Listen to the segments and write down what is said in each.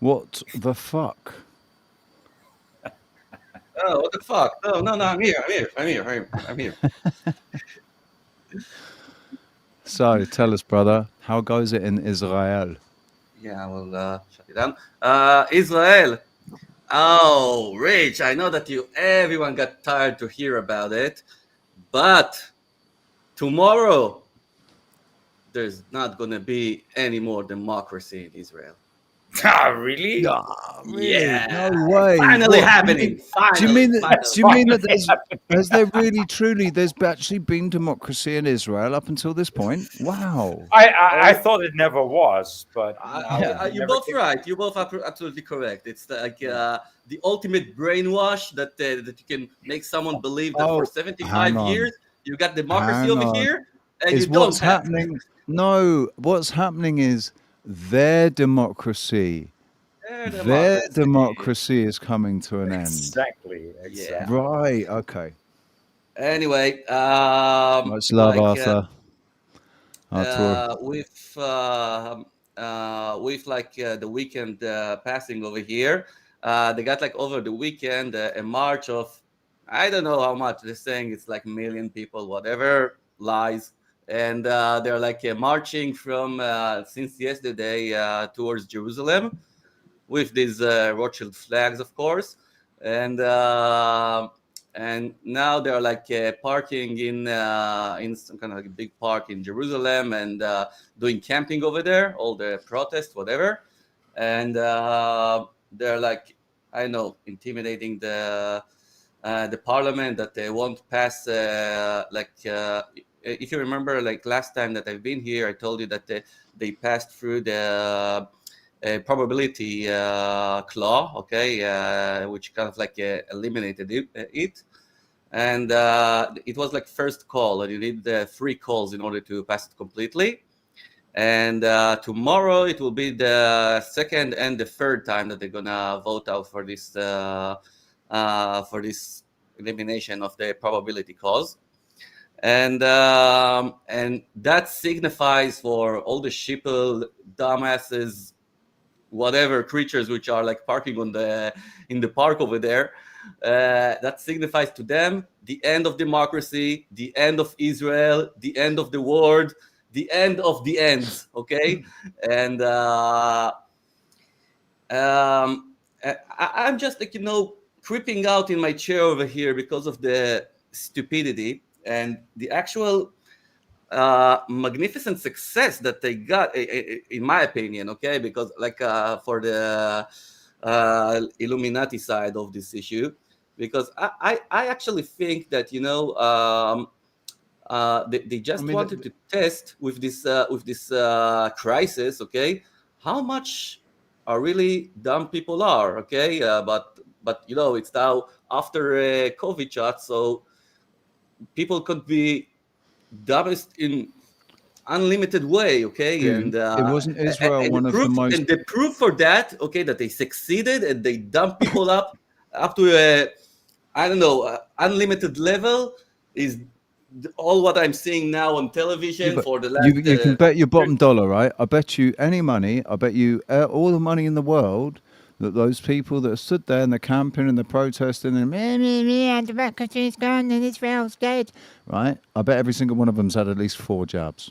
What the fuck? Oh, what the fuck? No, no, no. I'm here. I'm here. I'm here. I'm here. So tell us, brother, how goes it in Israel? Yeah, I will shut it down. Israel. Oh, Rich, I know that everyone got tired to hear about it, but tomorrow there's not gonna be any more democracy in Israel. Ah, really? Ah, really? Yeah, No way. finally What happening. do you Finally, mean that? finally. Do you mean that there's has there really truly there's actually been democracy in Israel up until this point? Wow. I Oh, thought it never was, but now Yeah. you're never both think. right. You're both absolutely correct. It's like Yeah. the ultimate brainwash that you can make someone believe that for Oh, hang 75 on. years you got democracy Hang over on. here and you Is don't what's have. happening? No, what's happening is their democracy. Their Their democracy. democracy is coming to an end. Exactly, Yeah. exactly. Right. Okay. Anyway, Much love, like Arthur. Artur. with like the weekend passing over here, they got like over the weekend a march of I don't know how much they're saying it's like 1 million people, whatever lies, and they're like marching from since yesterday towards Jerusalem with these Rothschild flags, of course, and now they're like parking in some kind of like big park in Jerusalem and doing camping over there, all the protests, whatever, and they're like I don't know intimidating the parliament that they won't pass if you remember like last time that I've been here I told you that they passed through the probability claw, okay, which kind of like eliminated it. And it was like first call, and you need three calls in order to pass it completely. And tomorrow it will be the second and the third time that they're gonna vote out for this elimination of the probability cause. And that signifies for all the sheeple dumbasses whatever creatures which are like parking on the in the park over there. That signifies to them the end of democracy, the end of Israel, the end of the world, the end of the ends. Okay, and I'm just like creeping out in my chair over here because of the stupidity and the actual magnificent success that they got, in my opinion. Okay, because like for the Illuminati side of this issue, because I actually think that they I just mean, wanted to test with this crisis, okay, how much are really dumb people are, okay, but it's now after COVID chat, so people could be dumbest in unlimited way, okay, dude, and it wasn't Israel one of the most. the proof for that, okay, that they succeeded and they dump people up to a I don't know unlimited level is all what I'm seeing now on Yeah, television but for the you can last bet your bottom dollar, right? I bet you any money. I bet you all the money in the world that those people that stood there and they're camping and they're protesting and and democracy's gone and Israel's dead, right? I bet every single one of them's had at least 4 jabs.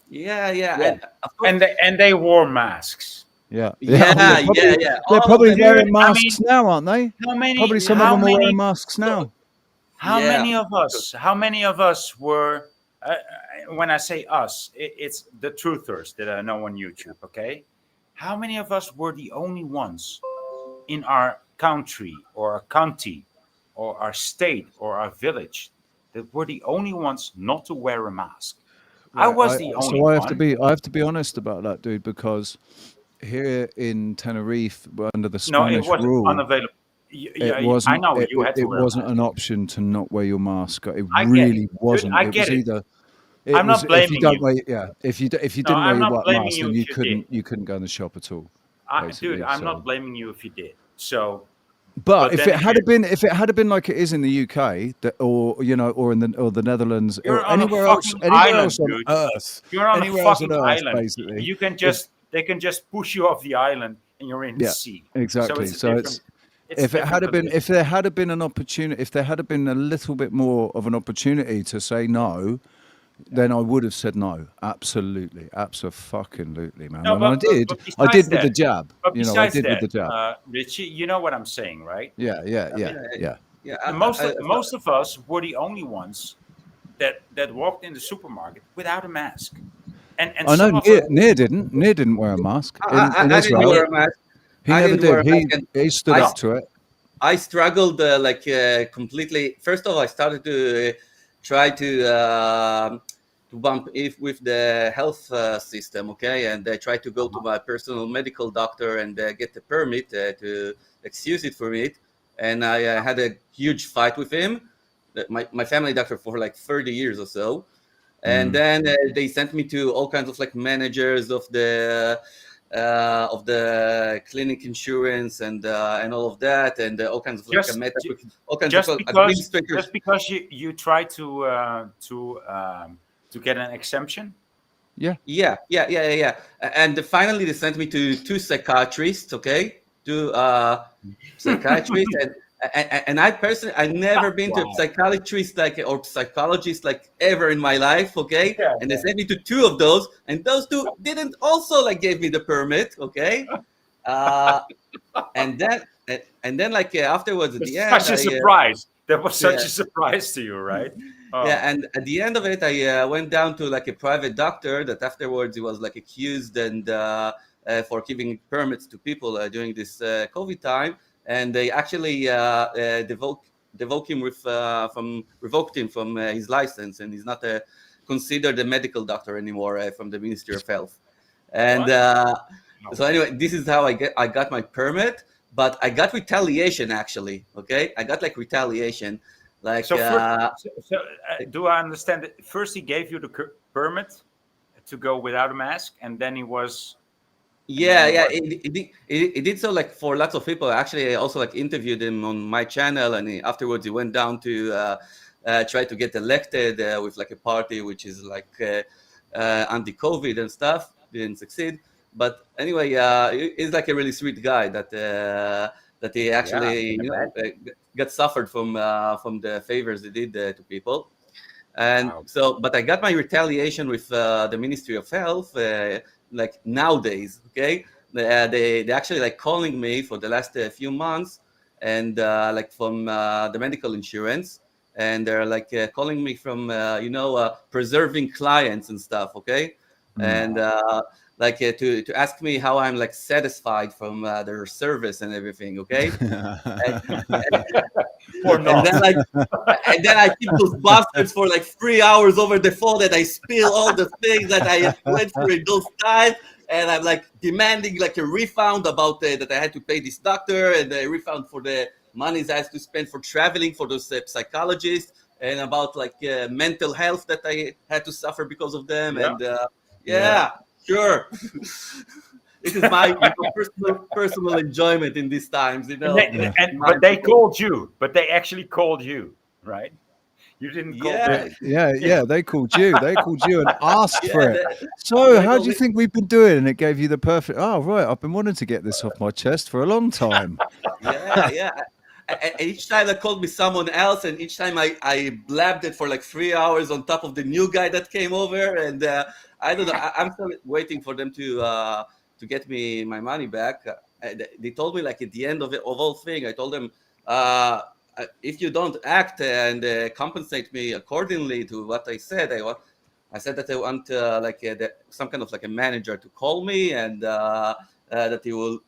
yeah, Yeah, and of course and they wore masks. Yeah, yeah. Oh, yeah, yeah, yeah, they're all of probably them, Dude, wearing I masks mean, now, aren't they? how many Probably some of how them are wearing many masks now. yeah, how many of us were when I say us, it's the truthers that I know on YouTube, okay? How many of us were the only ones in our country or our county or our state or our village that were the only ones not to wear a mask? I Right. was the only So one. I have to be honest about that, dude, because here in Tenerife, under the No, it Spanish was rule, unavailable. I know you had to it wear a wasn't mask. an option to not wear your mask. It I get it, really dude. wasn't. I It was get it. either it I'm was not if you blaming don't you. wear yeah if you No, didn't wear I'm your not white blaming mask, you then if you did. you couldn't go in the shop at all, Dude, basically. I'm not So, blaming you if you did. So, but but then again, if it had been like it is in the UK, or or in the Netherlands, you're or on a fucking anywhere island, else on dude. Earth, You're on a anywhere else on fucking Earth, island. basically, You can if just they can just push you off the island and you're in the Yeah, sea. So exactly. it's a So different. It's a if it different had been, position. if there had been an opportunity, if there had been a little bit more of an opportunity to say no, then I would have said no. Absolutely, absolutely, man. No, And but I besides did with the that, jab. I did with the jab. Richie, you know what I'm saying, right? Yeah, yeah, I yeah, mean, Yeah, yeah. yeah. most of us were the only ones that walked in the supermarket without a mask, and I know some of us. Near didn't wear a mask in I didn't Israel. wear a mask. He I never didn't wear did. a mask, He and he stood I up No, to it. I struggled completely. First of all, I started to try to bump if with the health system, okay, and I tried to go to my personal medical doctor and get the permit to excuse it for it, and I had a huge fight with him, my family doctor for like 30 years or so, and Mm. then they sent me to all kinds of like managers of the clinic insurance and all of that, and all kinds of like just met up ju- with all kinds of just because administrators. just because you try to get an exemption. Yeah. Yeah. And finally they sent me to two psychiatrists, okay, two psychiatrists, and I personally I never been to a Wow. psychiatrist like or psychologist like ever in my life, okay, Yeah, and they yeah. sent me to two of those, and those two didn't also like gave me the permit, okay, uh, and then like afterwards at the It's end such a I surprise. That was yeah such a surprise to you, right? yeah, Oh, and at the end of it, I went down to like a private doctor that afterwards he was like accused and for giving permits to people during this COVID time, and they actually revoked him from his license, and he's not considered a medical doctor anymore from the Ministry of Health. And what? No. so anyway, this is how I got my permit, but I got retaliation actually. Okay, I got like retaliation, like. So first, do I understand that first he gave you the permit to go without a mask, and then Yeah, he yeah, was. it did so like for lots of people. Actually, I also like interviewed him on my channel, and afterwards he went down to try to get elected with like a party which is like anti-COVID and stuff. Didn't succeed, but anyway, he's like a really sweet guy that he Yeah, I actually can imagine. got suffered from the favors he did to people. And Wow. so, but I got my retaliation with the Ministry of Health, like nowadays, okay? They actually like calling me for the last few months, and like from the medical insurance, and they're like calling me from preserving clients and stuff, okay? Mm. And like to ask me how I'm like satisfied from their service and everything, okay? And, Or and not. then like and then I keep those bastards for like 3 hours over the phone, and I spill all the things that I went through in those times. And I'm like demanding like a refund about that I had to pay this doctor, and a refund for the monies I had to spend for traveling for those psychologists, and about like mental health that I had to suffer because of them. Yeah, And yeah. yeah, sure. This is my personal enjoyment in these times, And they, Yeah. but mind they people. called you, but they actually called you, right? You didn't call Yeah, Yeah, them. yeah, yeah. They called you. They called you and asked yeah. for it. So, They how do told you me, think we've been doing? And it gave you the perfect. Oh, right. I've been wanting to get this off my chest for a long time. yeah. And each time they called me someone else, and each time I blabbed it for like 3 hours on top of the new guy that came over, and I don't know. I'm still waiting for them to get me my money back. They told me like at the end of it of all thing, I told them if you don't act and compensate me accordingly to what I said, I said that I want some kind of like a manager to call me, and that he will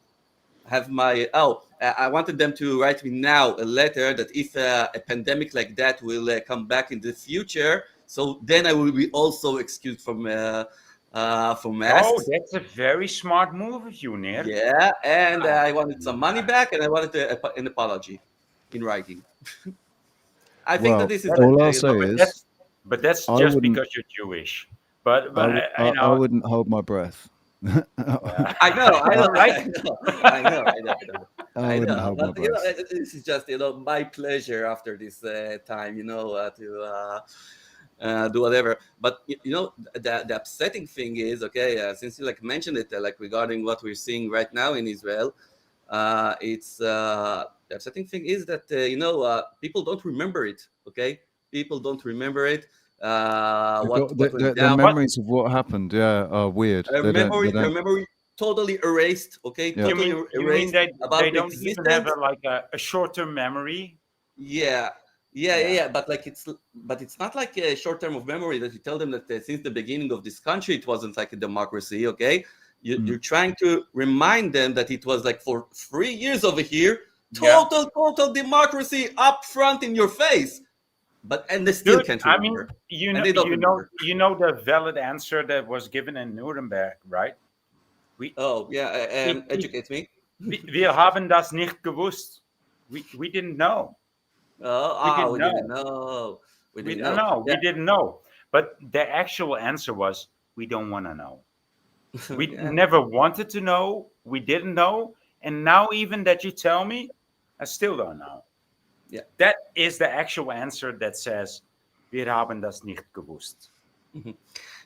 have my I wanted them to write me now a letter that if a pandemic like that will come back in the future, so then I will be also excused from Oh, masks. that's a very smart move of you, Neer. Yeah, and Ah, I wanted some money back, and I wanted an apology in writing. I think that Well, this is that, like all I'll say but is that's I just wouldn't. because you're Jewish. But I wouldn't hold my breath. yeah. I know, I All know, right. I I wouldn't know, hold my but breath. this is just my pleasure after this time, do whatever. But the upsetting thing is, okay, since you like mentioned it, like regarding what we're seeing right now in Israel, it's the upsetting thing is that people don't remember it. Okay, people don't remember it. They What got what went their down? What memories of what happened. Yeah, are weird. Their They don't. They memory, their don't. memory totally erased. Okay, Yeah. you totally mean you mean erased they about the don't even have existence. a short-term memory? Yeah, Yeah. yeah. But it's not like a short term of memory that you tell them that since the beginning of this country it wasn't like a democracy. Okay, Mm. you're trying to remind them that it was like for 3 years over here, Yeah. total democracy up front in your face. And they still Dude, can't I mean, remember, and they don't remember. you know the valid answer that was given in Nuremberg, right? We Oh yeah, it educate me. wir haben das nicht gewusst. We didn't know. We didn't We didn't know. know. We We didn't don't know. know. Yeah, We didn't know. But the actual answer was we don't want to know. We yeah, never wanted to know. We didn't know. And now, even that you tell me, I still don't know. yeah. That is the actual answer that says, wir haben das nicht gewusst. Mhm.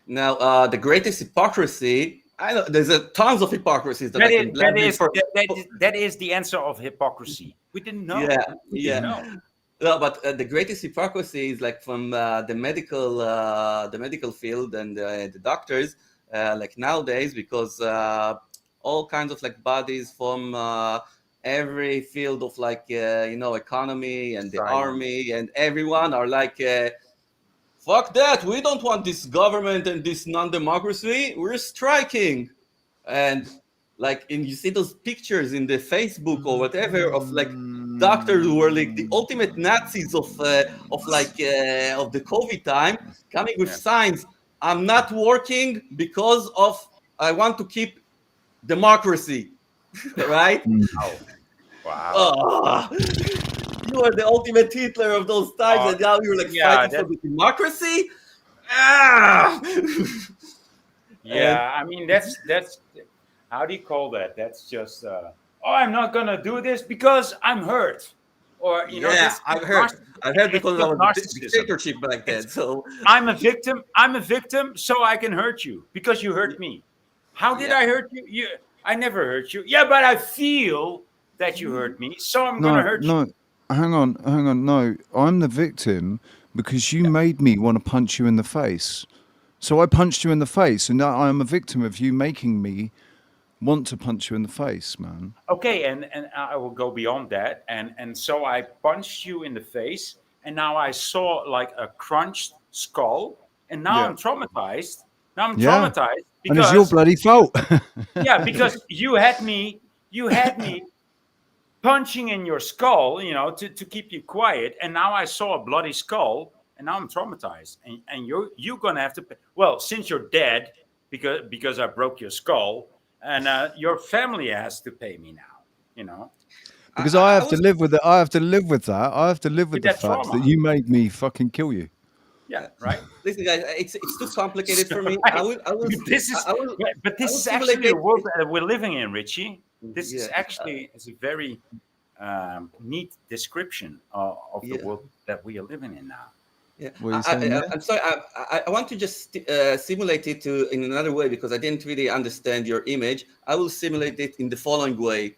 Now, the greatest hypocrisy. I know there's tons of hypocrisies that I That can is that gladly is that is the answer of hypocrisy. We didn't know. yeah, We didn't yeah. know. No, but the greatest hypocrisy is like from the medical field and the doctors, like nowadays, because all kinds of like bodies from every field of like economy and the Silence. army and everyone are like. Fuck that! We don't want this government and this non-democracy. We're striking, and like, and you see those pictures in the Facebook or whatever of like doctors who were like the ultimate Nazis of the COVID time, coming with Yeah. signs. I'm not working because of I want to keep democracy, right? Mm. Wow. Wow. Oh, you are the ultimate Hitler of those times, Oh, and now you're like yeah, fighting for the democracy. Ah! And yeah. I mean, that's how do you call that? That's just oh, I'm not gonna do this because I'm hurt, or yeah, this I've heard. I've heard it's because I just was a narcissism. dictatorship back then. It's So I'm a victim. I'm a victim, so I can hurt you because you hurt me. How did yeah, I hurt you? I never hurt you. Yeah, but I feel that you hurt me, so I'm gonna No, hurt you. no. Hang on, hang on. No, I'm the victim because you made me want to punch you in the face. So I punched you in the face, and now I'm a victim of you making me want to punch you in the face, man. Okay, and I will go beyond that, and so I punched you in the face, and now I saw like a crunched skull, and now Yeah. I'm traumatized. Now I'm Yeah. traumatized And it's your because bloody fault. yeah, because you had me punching in your skull, to keep you quiet, and now I saw a bloody skull, and now I'm traumatized, and you're gonna have to pay. Well, since you're dead, because I broke your skull, and your family has to pay me now. You know, Because I I have to was live with it. I have to live with that. I have to live with with the that fact that trauma. you made me fucking kill you. Yeah, right. listen, guys. It's too complicated So, for me. right. This is, but I this will is simulate actually the it. world that we're living in, Richie. This is Yeah, actually is a very neat description of the yeah. world that we are living in now. Yeah, What are you saying there? I'm sorry. I want to just simulate it in another way because I didn't really understand your image. I will simulate it in the following way.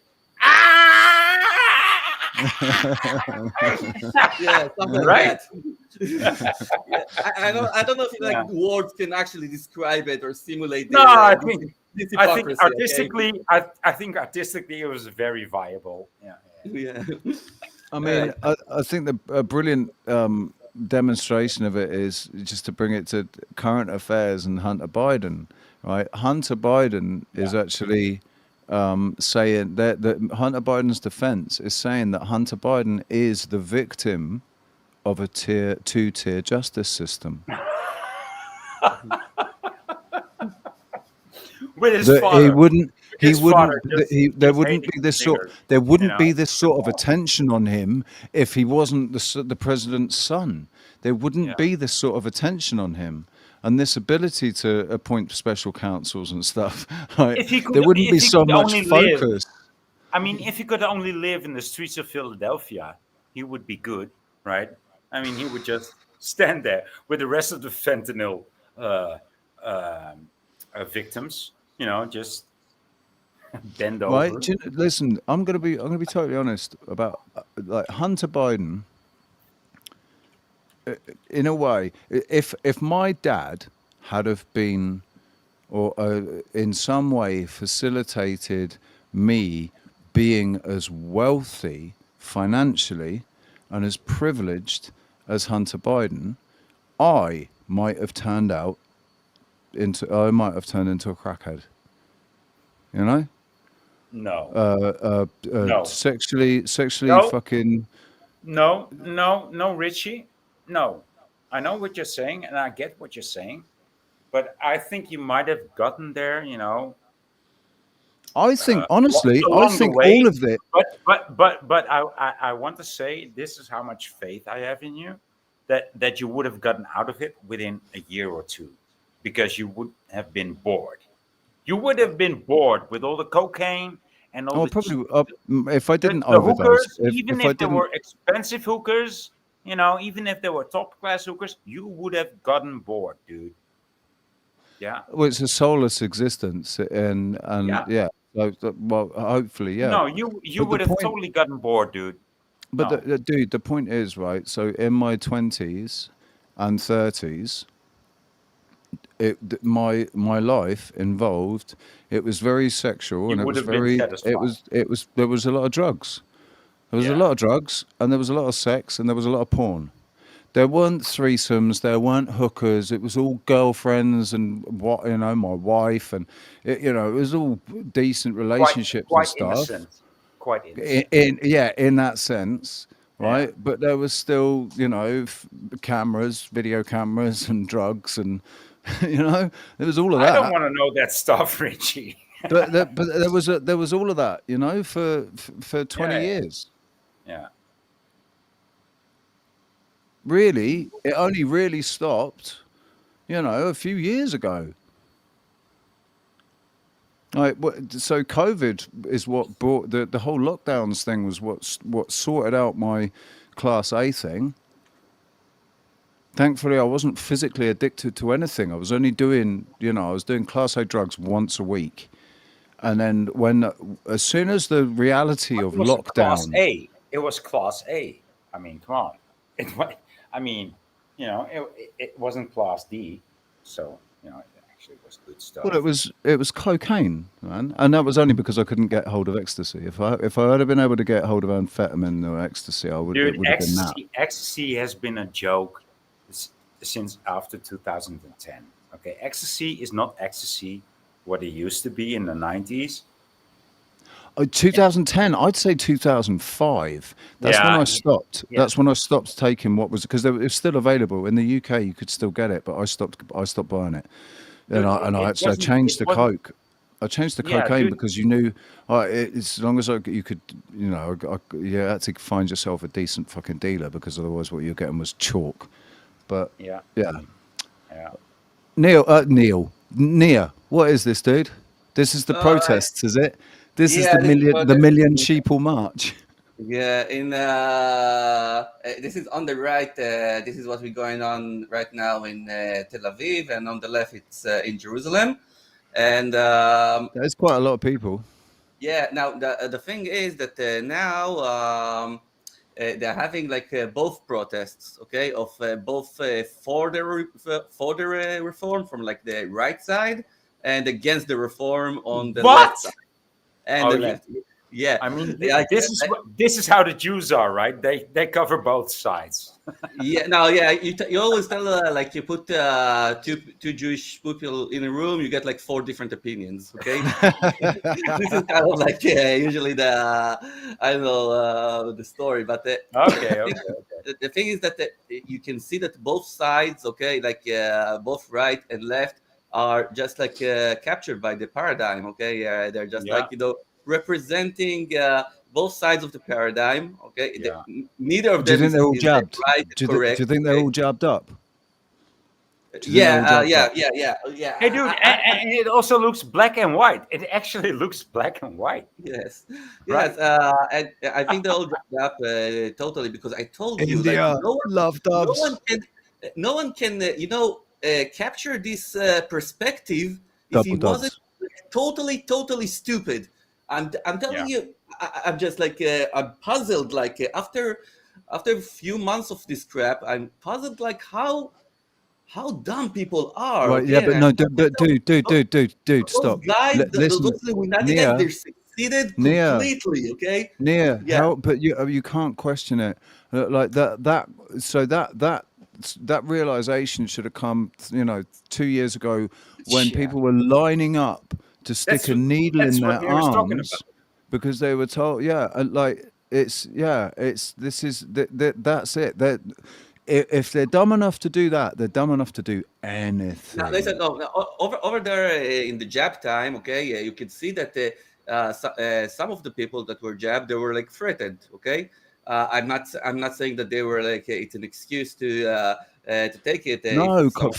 Yeah, something like Right? that. Yeah, I don't know if like Yeah. words can actually describe it or simulate No, this I think hypocrisy. Okay. artistically, I think artistically it was very viable. Yeah. Yeah. I All mean, right. I think a brilliant demonstration of it is just to bring it to current affairs and Hunter Biden, right? Hunter Biden Yeah. is actually saying that Hunter Biden's defense is saying that Hunter Biden is the victim of a two-tier justice system. With his That he father. wouldn't he His father wouldn't there just wouldn't hating be him this bigger. there wouldn't be It's this too sort of long. attention on him if he wasn't the president's son. There wouldn't Yeah. be this sort of attention on him and this ability to appoint special counsels and stuff. Like, there wouldn't be If he so could much only live, focus. I mean, if he could only live in the streets of Philadelphia, he would be good, right? I mean, he would just stand there with the rest of the fentanyl uh, um, victims, just bend Right? over. Listen, I'm gonna be totally honest about like Hunter Biden. In a way, if my dad had have been or in some way facilitated me being as wealthy financially and as privileged as Hunter Biden, I might have turned into a crackhead. You know, No, no, sexually no, fucking. no, no, no, Richie. No, I know what you're saying, and I get what you're saying, but I think you might have gotten there, I think honestly, I along the think way. all of it. But I want to say this is how much faith I have in you, that you would have gotten out of it within a year or two, because you would have been bored. You would have been bored with all the cocaine and all Oh, the probably if I didn't the overdose, hookers, if even I if they didn't. were expensive hookers, even if they were top class hookers, you would have gotten bored, dude. Yeah, Well, it's a soulless existence, and yeah. yeah. Well, hopefully, yeah. No, you But the would have point, totally gotten bored, dude. No. dude, the point is right. So in my 20s and 30s, my life involved. It was very sexual, You and it would was have been very. It satisfied. was. It was. There was a lot of drugs. There was a Yeah. lot of drugs, and there was a lot of sex, and there was a lot of porn. There weren't threesomes. There weren't hookers. It was all girlfriends and my wife, and it was all decent Quite relationships and quite stuff. innocent. Quite innocent. In that sense, Yeah. right? But there was still, cameras, video cameras, and drugs, and there was all of I don't that. want to know that stuff, Richie. But there was all of that, for Yeah, 20 yeah, years. yeah. Really, it only really stopped, a few years ago. So COVID is what brought the whole lockdowns thing was what sorted out my class A thing. Thankfully, I wasn't physically addicted to anything. I was only doing, I was doing class A drugs once a week. And then as soon as the reality But of it was class lockdown. A. It was class A. I mean, come on. It was, I mean, it wasn't class D. So, it actually was good Well, it stuff. was it was cocaine, man, and that was only because I couldn't get hold of ecstasy. If I had been able to get hold of amphetamine or ecstasy, it Dude, would have been that. ecstasy has been a joke since after 2010. Okay, ecstasy is not ecstasy what it used to be in the 90s. 2010, I'd say 2005. That's when Yeah, I stopped. yeah. That's when I stopped taking what was because it was still available in the UK. You could still get it, but I stopped buying it, and Dude, I it actually I wasn't. It changed to wasn't. coke. I changed to Yeah, cocaine dude. because you knew, as long as you could, you had to find yourself a decent fucking dealer because otherwise what you're getting was chalk. But Yeah, yeah, yeah. Nia, what is this, dude? This is the Uh, protests, is it? This is yeah, the this is million what the million sheeple march. yeah, this is on the right. This is what we're going on right now in Tel Aviv, and on the left it's in Jerusalem. And There's quite a lot of people. yeah, now the thing is that now they're having like both protests, okay, of both for the reform from like the right side and against the reform on the left What? side and Oh, the left. Yeah, I mean, like this is how the Jews are, right? They cover both sides. yeah, no, yeah. You always tell like you put two Jewish people in a room, you get like four different opinions. Okay, this is kind of like usually the I don't know the story, but Okay, thing, okay, okay. the thing is that you can see that both sides, okay, like both right and left, are just like captured by the paradigm. Okay, they're just like Yeah, representing both sides of the paradigm. Okay, yeah. neither of Do you them think they're all is jabbed? right and Do you correct. think they're Okay, all jabbed up? Do you think they're all yeah, jabbed up? yeah. Hey, dude, and it also looks black and white. It actually looks black and white, Yes, yes, right? and I think they're all jacked up totally because I told you, like India, loved no one dubs. can, no one can, capture this perspective if he Double wasn't dubs. totally stupid. I'm telling Yeah. you, I'm just like I'm puzzled. Like after a few months of this crap, I'm puzzled like how dumb people are. Right, yeah, Okay, but and no, but dude, those stop. guys, Listen, those Illuminati guys, Nia, they succeeded Nia, completely. Okay, Nia, yeah, how? But you can't question it. Like that. So that realization should have come, 2 years ago, when Yeah. people were lining up to That's stick a needle in that's what their Mir was talking about. arms because they were told, yeah, like it's this is that's it. That if they're dumb enough to do that, they're dumb enough to do now listen, anything. no, no, over there in the jab time, okay, you can see that some of the people that were jabbed, they were like threatened. Okay, I'm not saying that they were like it's an excuse to take it if No, someone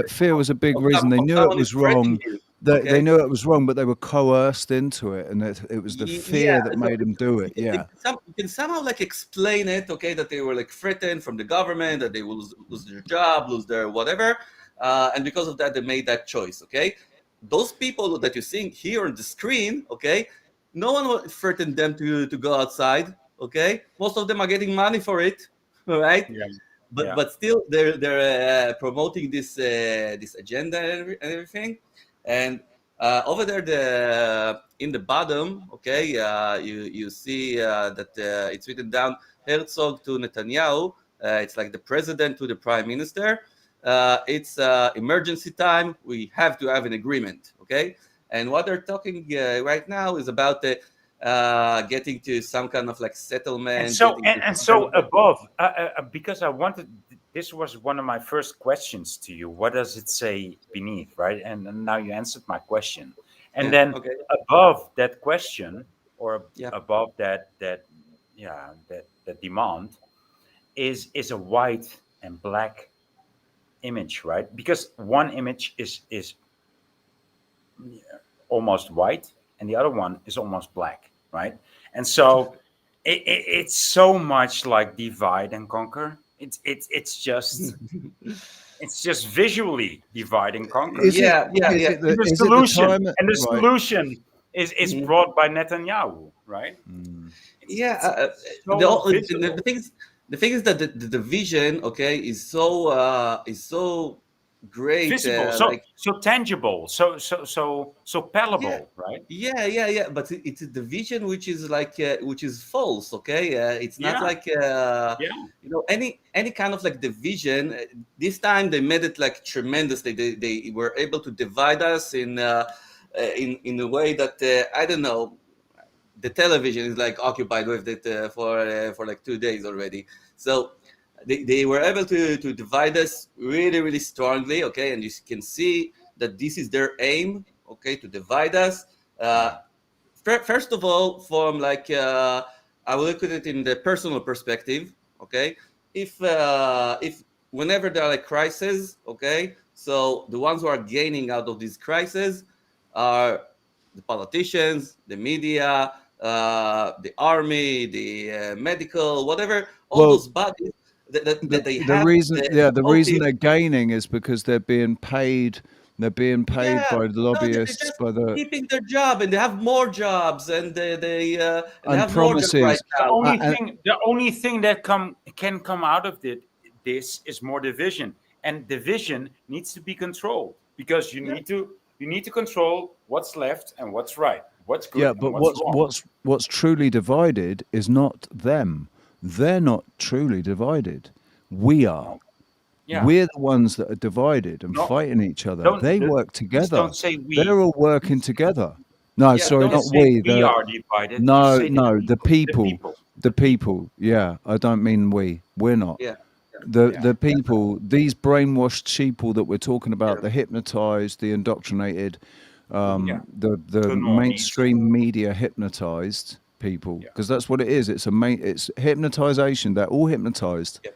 fear was a big reason. They of knew it someone is was threatening wrong. you. They Okay, knew it was wrong, but they were coerced into it, and it was the Yeah, fear that so made them do it. you Yeah. can, you can somehow like explain it, okay, that they were like threatened from the government, that they will lose their job, lose their whatever, and because of that, they made that choice, okay? Those people that you're seeing here on the screen, okay, no one will threaten them to go outside, okay? Most of them are getting money for it, all right? Yeah. But Yeah. but still, they're promoting this agenda and everything, and over there, the in the bottom, okay, you see that it's written down Herzog to Netanyahu. It's like the president to the prime minister. It's emergency time. We have to have an agreement, okay. And what they're talking right now is about getting to some kind of like And settlement, so getting and, to and some kind so of like, above, because I wanted, this was one of my first questions to you. What does it say beneath, right? And now you answered my question. And yeah, then okay, above that question, or yeah. above that yeah, that demand, is a white and black image, right? Because one image is almost white and the other one is almost black, right? And so it's so much like divide and conquer. It's just visually divide and conquer. Is it? Yeah, yeah, Is yeah. it And the? the Is it the solution, time? and the Right. solution is Mhm. brought by Netanyahu, right? Mm. Yeah, It's so the visible, thing is that the vision, okay, is so great. visible, so tangible, so Yeah, palatable, right? yeah. But it's a division which is like which is false. Okay, it's not Yeah, like yeah, any kind of like division. This time they made it like tremendously. They were able to divide us in a way that I don't know. The television is like occupied with it for like 2 days already. So they were able to divide us really strongly. Okay, and you can see that this is their aim. Okay, to divide us. Uh, yeah, First of all, from like I will look at it in the personal perspective. Okay, if whenever there are like crises, okay, so the ones who are gaining out of these crises are the politicians, the media, the army, the medical, whatever, all Well, those bodies that they the have reason, yeah, the reason motive. they're gaining is because they're being paid. They're being paid Yeah, by the no, they're lobbyists, just by the keeping their job, and they have more jobs, and they and have more jobs right promises. the now. only And thing the only thing that can come out of this is more division, and division needs to be controlled, because you Yeah, need to control what's left and what's right, what's good yeah, and but what's what's wrong. what's what's truly divided is not them. They're not truly divided. We are. No. Yeah. We're the ones that are divided and No, fighting each other. don't They work please together. don't say They're we. all working Please, together. No, yeah. sorry, don't not say we. we are divided. Just No, say the no, the people. The people, people. the The people. people. Yeah, I don't mean we. We're not. Yeah, Yeah. The people, these brainwashed sheeple that we're talking about, yeah, the hypnotized, the indoctrinated, hmm Yeah. the The normies. mainstream media hypnotized people, Yeah. because that's what it is. It's hypnotization. They're all hypnotized. yeah.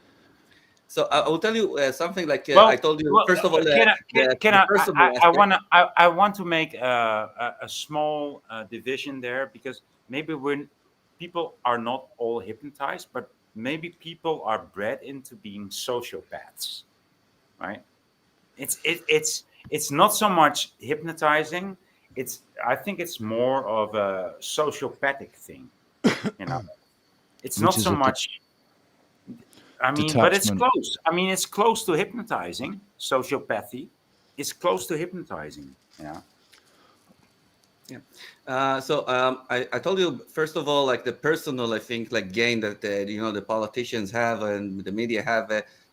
So I will tell you something like I Well, told you. well, First of all, can the I? personal I aspect. want to. I want to make a small division there, because maybe when people are not all hypnotized, but maybe people are bred into being sociopaths. right? It's not so much hypnotizing. I think it's more of a sociopathic thing. You know, it's which not is so a much. I mean, but it's detachment. close. I mean, it's close to hypnotizing. Sociopathy is close to hypnotizing. Yeah. Yeah. I told you first of all, like the personal, I think, like gain that the politicians have and the media have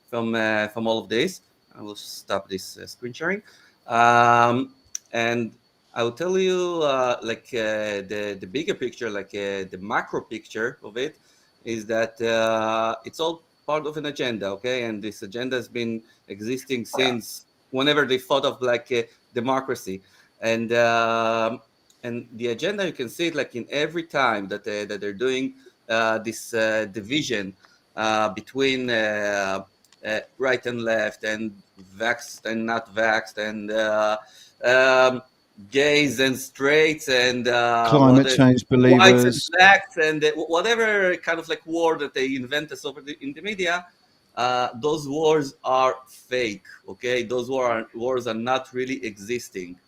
from all of this. I will stop this screen sharing, and I will tell you the bigger picture, like the macro picture of it, is that it's all part of an agenda, okay? And this agenda has been existing Yeah. since whenever they thought of like democracy, and and the agenda you can see it like in every time that they're doing this division between right and left and vaxxed and not vaxxed and gays and straights and Climate change whites and believers. blacks and whatever kind of like war that they invent us over in the media. Those wars are fake. Okay, those wars are not really existing.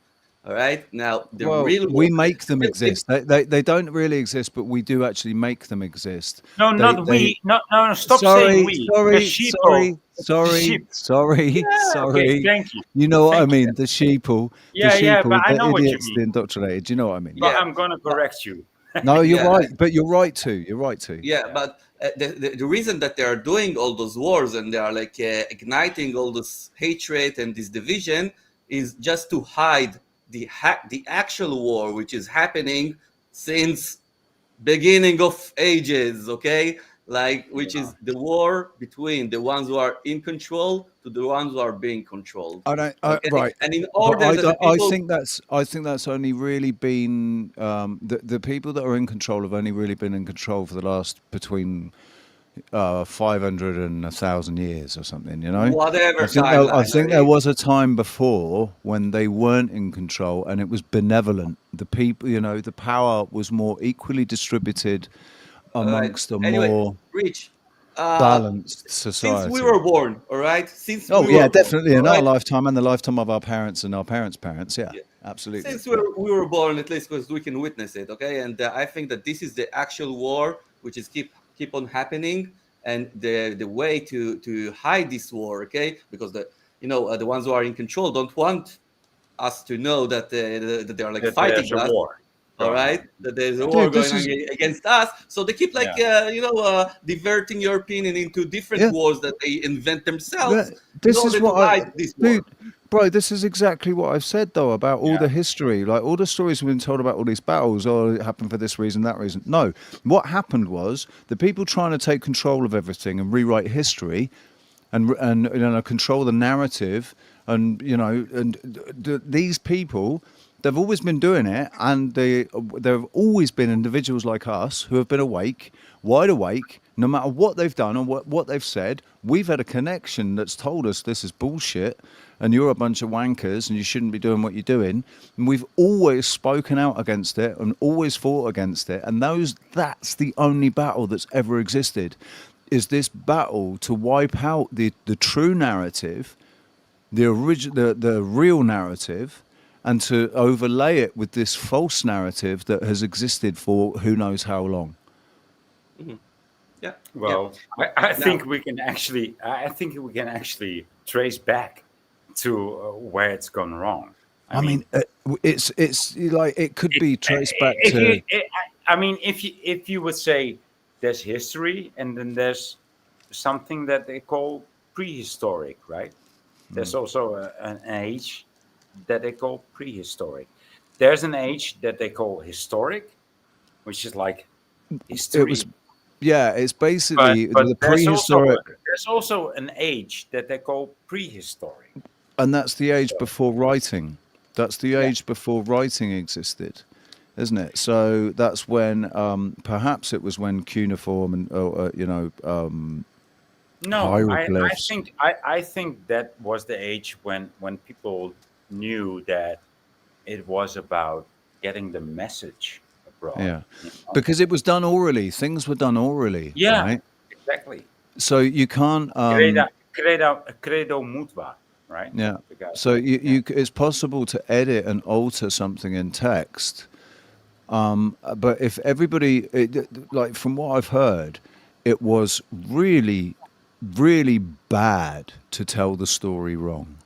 All right. Now, the Well, real we war. make them exist. They don't really exist, but we do actually make them exist. No, not They we. No, no, no. Stop saying sorry, we. The sorry, sheeple. sorry, The sorry, sheep. sorry, Yeah. Okay. sorry. Thank you. You know what I Thank you. mean? The Yeah, yeah. But sheeple, I the know what you idiots, the mean. indoctrinated. Do you know what I mean? But Yeah, I'm gonna but correct you. No, you're yeah, right, but you're right too. You're right too. yeah. Yeah. But the reason that they are doing all those wars and they are like igniting all this hatred and this division is just to hide the actual war, which is happening since beginning of ages, okay? Like, which Yeah. is the war between the ones who are in control to the ones who are being controlled, I don't. okay? Right, And in but order that the I people, think that's. I think that's only really been the people that are in control have only really been in control for the last between 500 and 1,000 years or something. You know, whatever I timeline, think there right? was a time before when they weren't in control and it was benevolent. The people, the power was more equally distributed All right. amongst a Anyway, more Rich, balanced since we society. were born, all right? Since Oh we yeah, were born, definitely all in our right? lifetime and the lifetime of our parents and our parents' parents. Yeah, Yeah. absolutely. Since Yeah. we were born, at least because we can witness it, okay? And I think that this is the actual war, which is keep on happening, and the way to hide this war, okay? Because the ones who are in control don't want us to know that they are like That fighting there's a us. war All going right, on. that there's a Yeah. war Dude, going this on is against us, so they keep like Yeah. diverting your opinion into different yeah. wars that they invent themselves in This is order to what hide this war. dude, bro. This is exactly what I've said though about all Yeah. the history, like all the stories we've been told about all these battles. Oh, it happened for this reason, that reason. No, what happened was the people trying to take control of everything and rewrite history, and control the narrative, and these people. They've always been doing it, and there have always been individuals like us who have been awake, wide awake, no matter what they've done or what they've said. We've had a connection that's told us this is bullshit, and you're a bunch of wankers, and you shouldn't be doing what you're doing. And we've always spoken out against it and always fought against it. And that's the only battle that's ever existed, is this battle to wipe out the true narrative, the real narrative, and to overlay it with this false narrative that has existed for who knows how long. Mhm. Yeah, yeah. Well, I Now, think we can actually. I think we can actually trace back to where it's gone wrong. I I mean, mean, it's like it could be traced back if you, to I mean, if you would say there's history and then there's something that they call prehistoric, right? There's also an age that they call prehistoric. There's an age that they call historic, which is like it was history. yeah. It's But basically but the prehistoric, there's also an age that they call prehistoric. and that's the age So before writing. That's the yeah. age before writing existed, isn't it? So that's when perhaps it was when cuneiform and No, hieroglyphs. I think that was the age when people knew that it was about getting the message abroad. Yeah, You know? because it was done orally. Things were done orally, Yeah, right? exactly. So you can't. Credo mutua. right? Yeah. The guy. So Yeah. it's possible to edit and alter something in text. But if everybody, like from what I've heard, it was really, really bad to tell the story wrong.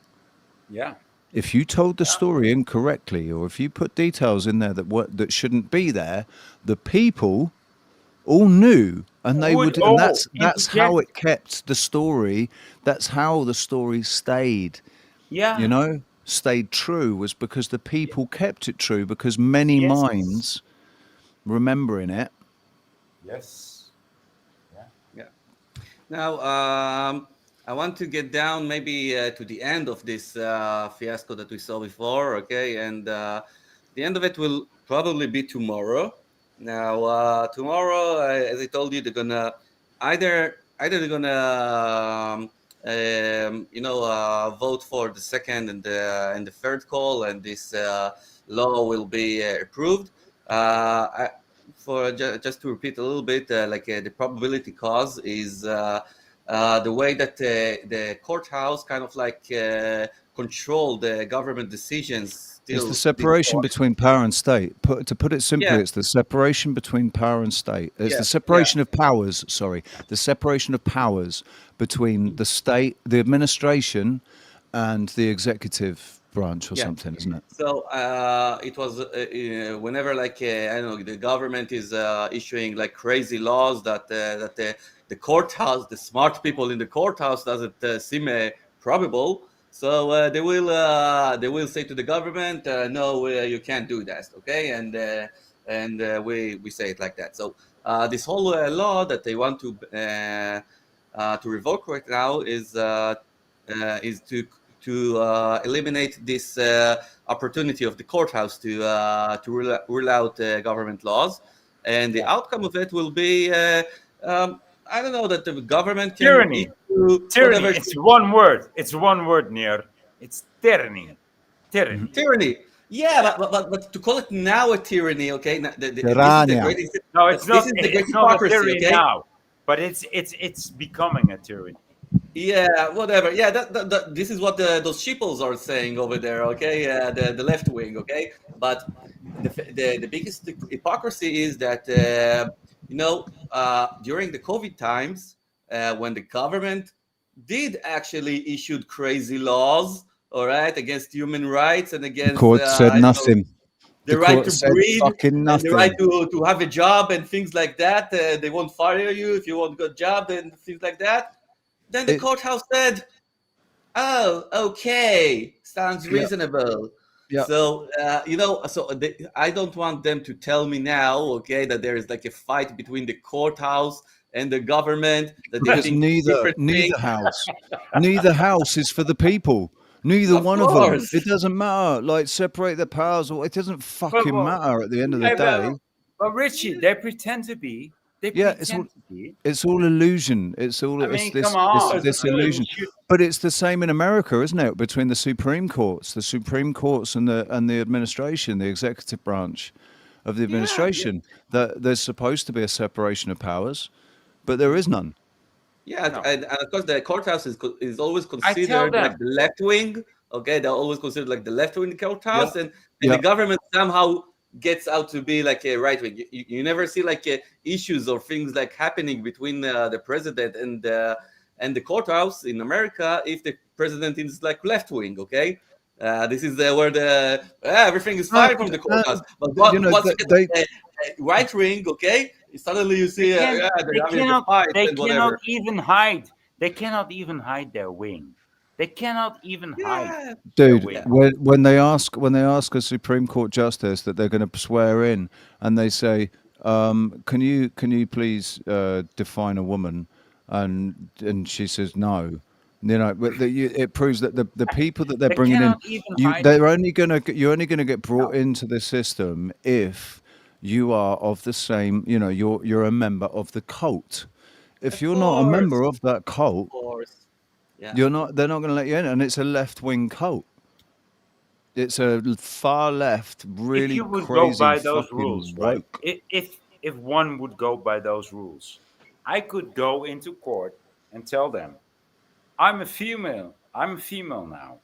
Yeah. If you told the story incorrectly, or if you put details in there that shouldn't be there, the people all knew, and they Would would, and all that's how interject. it kept the story. That's how the story stayed. You Yeah. know, stayed true was because the people kept it true because many Yes. minds remembering it. Yes. Yeah. Yeah. Now, I want to get down maybe to the end of this fiasco that we saw before, okay? And the end of it will probably be tomorrow. Now, tomorrow, as I told you, they're gonna either they're gonna vote for the second and the third call, and this law will be approved. Just to repeat a little bit, the probability cause is the way that the courthouse kind of control the government decisions It's the still separation court. between power and state. To put it simply, Yeah, it's the separation between power and state. It's yeah, the yeah, separation of powers, sorry, the separation of powers between the state, the administration, and the executive branch or yeah. something, isn't it? So it was whenever I don't know, the government is issuing like crazy laws that the courthouse, the smart people in the courthouse doesn't seem probable. So they will say to the government, no, you can't do that, okay? And we say it like that. So this whole law that they want to revoke right now is to eliminate this opportunity of the courthouse to rule out government laws, and the Yeah. outcome of it will be I don't know, that the government can Tyranny. issue Tyranny. whatever It's one word. It's one word, Near. It's tyranny. Tyranny. tyranny. Yeah, Yeah. but to call it now a tyranny, okay? This is the Tirania. greatest. No, it's This not. is the great It's not a hypocrisy, tyranny okay? now, but it's becoming a tyranny. Yeah, whatever. Yeah, this is what those sheeples are saying over there. Okay, the left wing. Okay, but the biggest hypocrisy is that during the COVID times, when the government did actually issued crazy laws, all right, against human rights and The against court said nothing. The the right court to said breathe fucking and the right nothing. to have a job and things like that. They won't fire you if you want a good job and things like that. Then the It, courthouse said, "Oh, okay, sounds yeah, reasonable." yeah. I don't want them to tell me now, okay, that there is like a fight between the courthouse and the government, that they Because think different things. neither house is for the people. Neither Of one of them. course, It doesn't matter. Like separate the powers. Or it doesn't But fucking well, matter at the end of the yeah, day. but Richie, they pretend to be. They Yeah, it's all pretend to be. it's all illusion. It's all I it's mean, come this on. this You illusion. should. But it's the same in America, isn't it? Between the Supreme Courts and the administration, the executive branch of the yeah, yeah. administration. That there's supposed to be a separation of powers, but there is none. Yeah, No, and of course the courthouse is always I tell considered like them. the left wing. Okay, they're always considered like the left wing Yeah, courthouse, and the yeah. government somehow gets out to be like a right wing. You never see like issues or things like happening between the president and the courthouse in America if the president is like left wing. Okay, this is where the everything is fine from the courthouse. But once you get They right wing, okay, suddenly you They see can. They they're having a cannot. fight They and cannot whatever. even hide. They cannot even hide their wing. They cannot even hide Yeah, their Dude, yeah, wing. when they ask a Supreme Court justice that they're going to swear in, and they say, can you please define a woman?" and she says no. You know, it proves that the people that they're They bringing in, cannot even hide. you're only gonna get brought No, into the system if you are of the same. You know, you're a member of the cult. If of you're not a member course, of that of cult, course. Yeah, you're not. They're not going to let you in, and it's a left wing cult. It's a far left, if really you would go crazy, by those rules, fucking right? woke. If one would go by those rules, I could go into court and tell them, I'm a female. I'm a female now.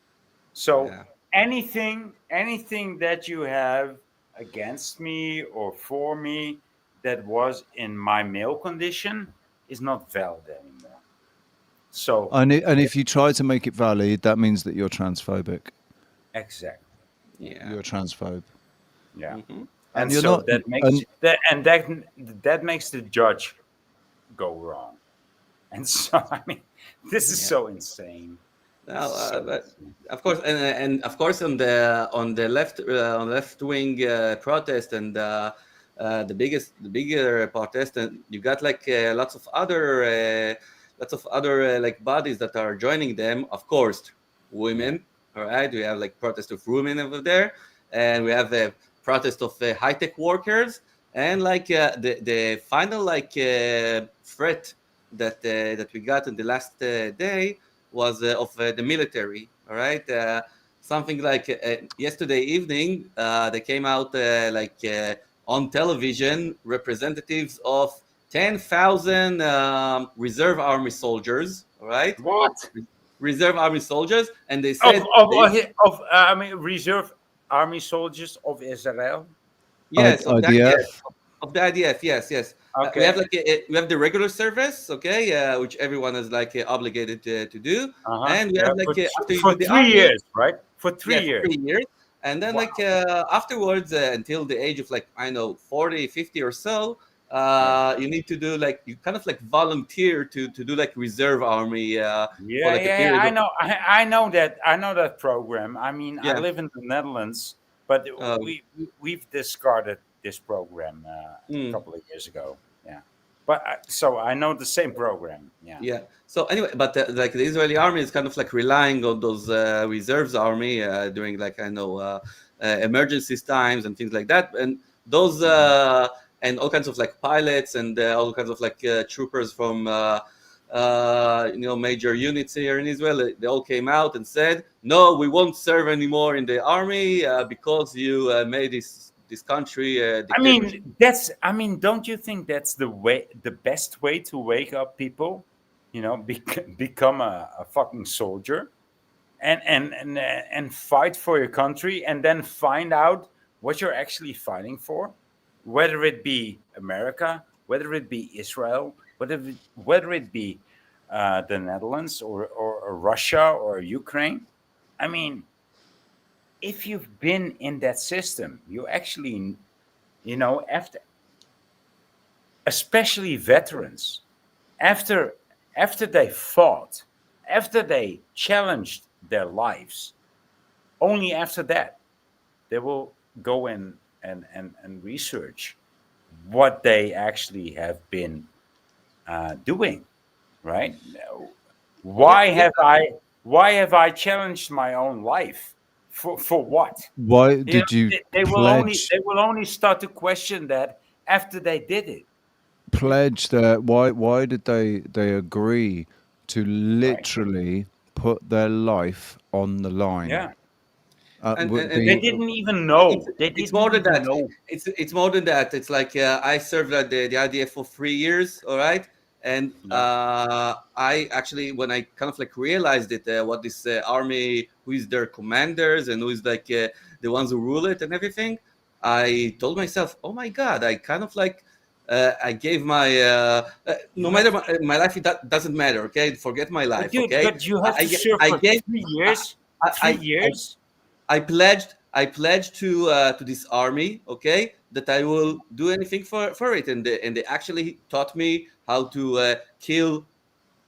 So Yeah. anything that you have against me or for me that was in my male condition is not valid anymore. So And if you try to make it valid, that means that you're transphobic. exactly. Yeah. You're a transphobe, Yeah. Hmm. And and you're so not. that makes And that makes the judge go wrong. And so I mean, this is Yeah. so insane. This Now, is so but insane. of course, and of course, on the left wing protest and the bigger protest, and you got like lots of other like bodies that are joining them. Of course, Yeah. women. All right, we have like protest of women over there, and we have a protest of high tech workers, and like the final like threat that we got in the last day was of the military. All right, something like yesterday evening, they came out on television, representatives of 10,000 reserve army soldiers. All right, What? reserve army soldiers, and they Of said of they, I mean, reserve army soldiers of Israel. yes, of the IDF. IDF. Of the IDF, yes, yes. We have Okay. like we have the regular service, okay, which everyone is like obligated to do, Uh-huh. and we Yeah. have like after you For do the 3 years, army, right? For yeah, three for years. 3 years, and then like Wow. afterwards until the age of like I know 40, 50 or so, Yeah. you need to do like you kind of like volunteer to do like reserve army for Yeah, like a yeah, yeah. period I of know. I know that. I know that program. I mean, I yeah. live in the Netherlands, but um, we've discarded this program a mm. couple of years ago. Yeah, but so I know the same program. Yeah. Yeah. So anyway, but like the Israeli army is kind of like relying on those reserves army during like I know emergencies times and things like that, and those Mhm. and all kinds of like pilots and all kinds of like troopers from major units here in Israel. They all came out and said, no, we won't serve anymore in the army because you made this country a I dictatorship. mean, that's. I mean, don't you think that's the way, the best way to wake up people? You know, become a fucking soldier and fight for your country, and then find out what you're actually fighting for, whether it be America, whether it be Israel, whether it be the Netherlands or Russia or Ukraine. I mean, if you've been in that system, you actually, after, especially veterans, after after they fought, after they challenged their lives, only after that they will go in and research what they actually have been doing, right? Yeah, why yeah. have i why have I challenged my own life? For what? Why You know, did you they pledge will only start to question that after they did it. pledge that? Why did they agree to Right. literally put their life on the line? Yeah. And They Being didn't even it's know. They it's didn't more than even that. know. It's more than that. It's like I served at the IDF for 3 years, all right, and Yeah. I actually when I kind of like realized it, what this army, who is their commanders and who is like the ones who rule it and everything, I told myself, oh my god, I kind of like. I gave my no You have matter to, my life, it doesn't matter. Okay, forget my but life. Okay, you have to serve I for gave 3 years. I, Three I, I years. I pledged to this army, okay, that I will do anything for it, and they actually taught me how to kill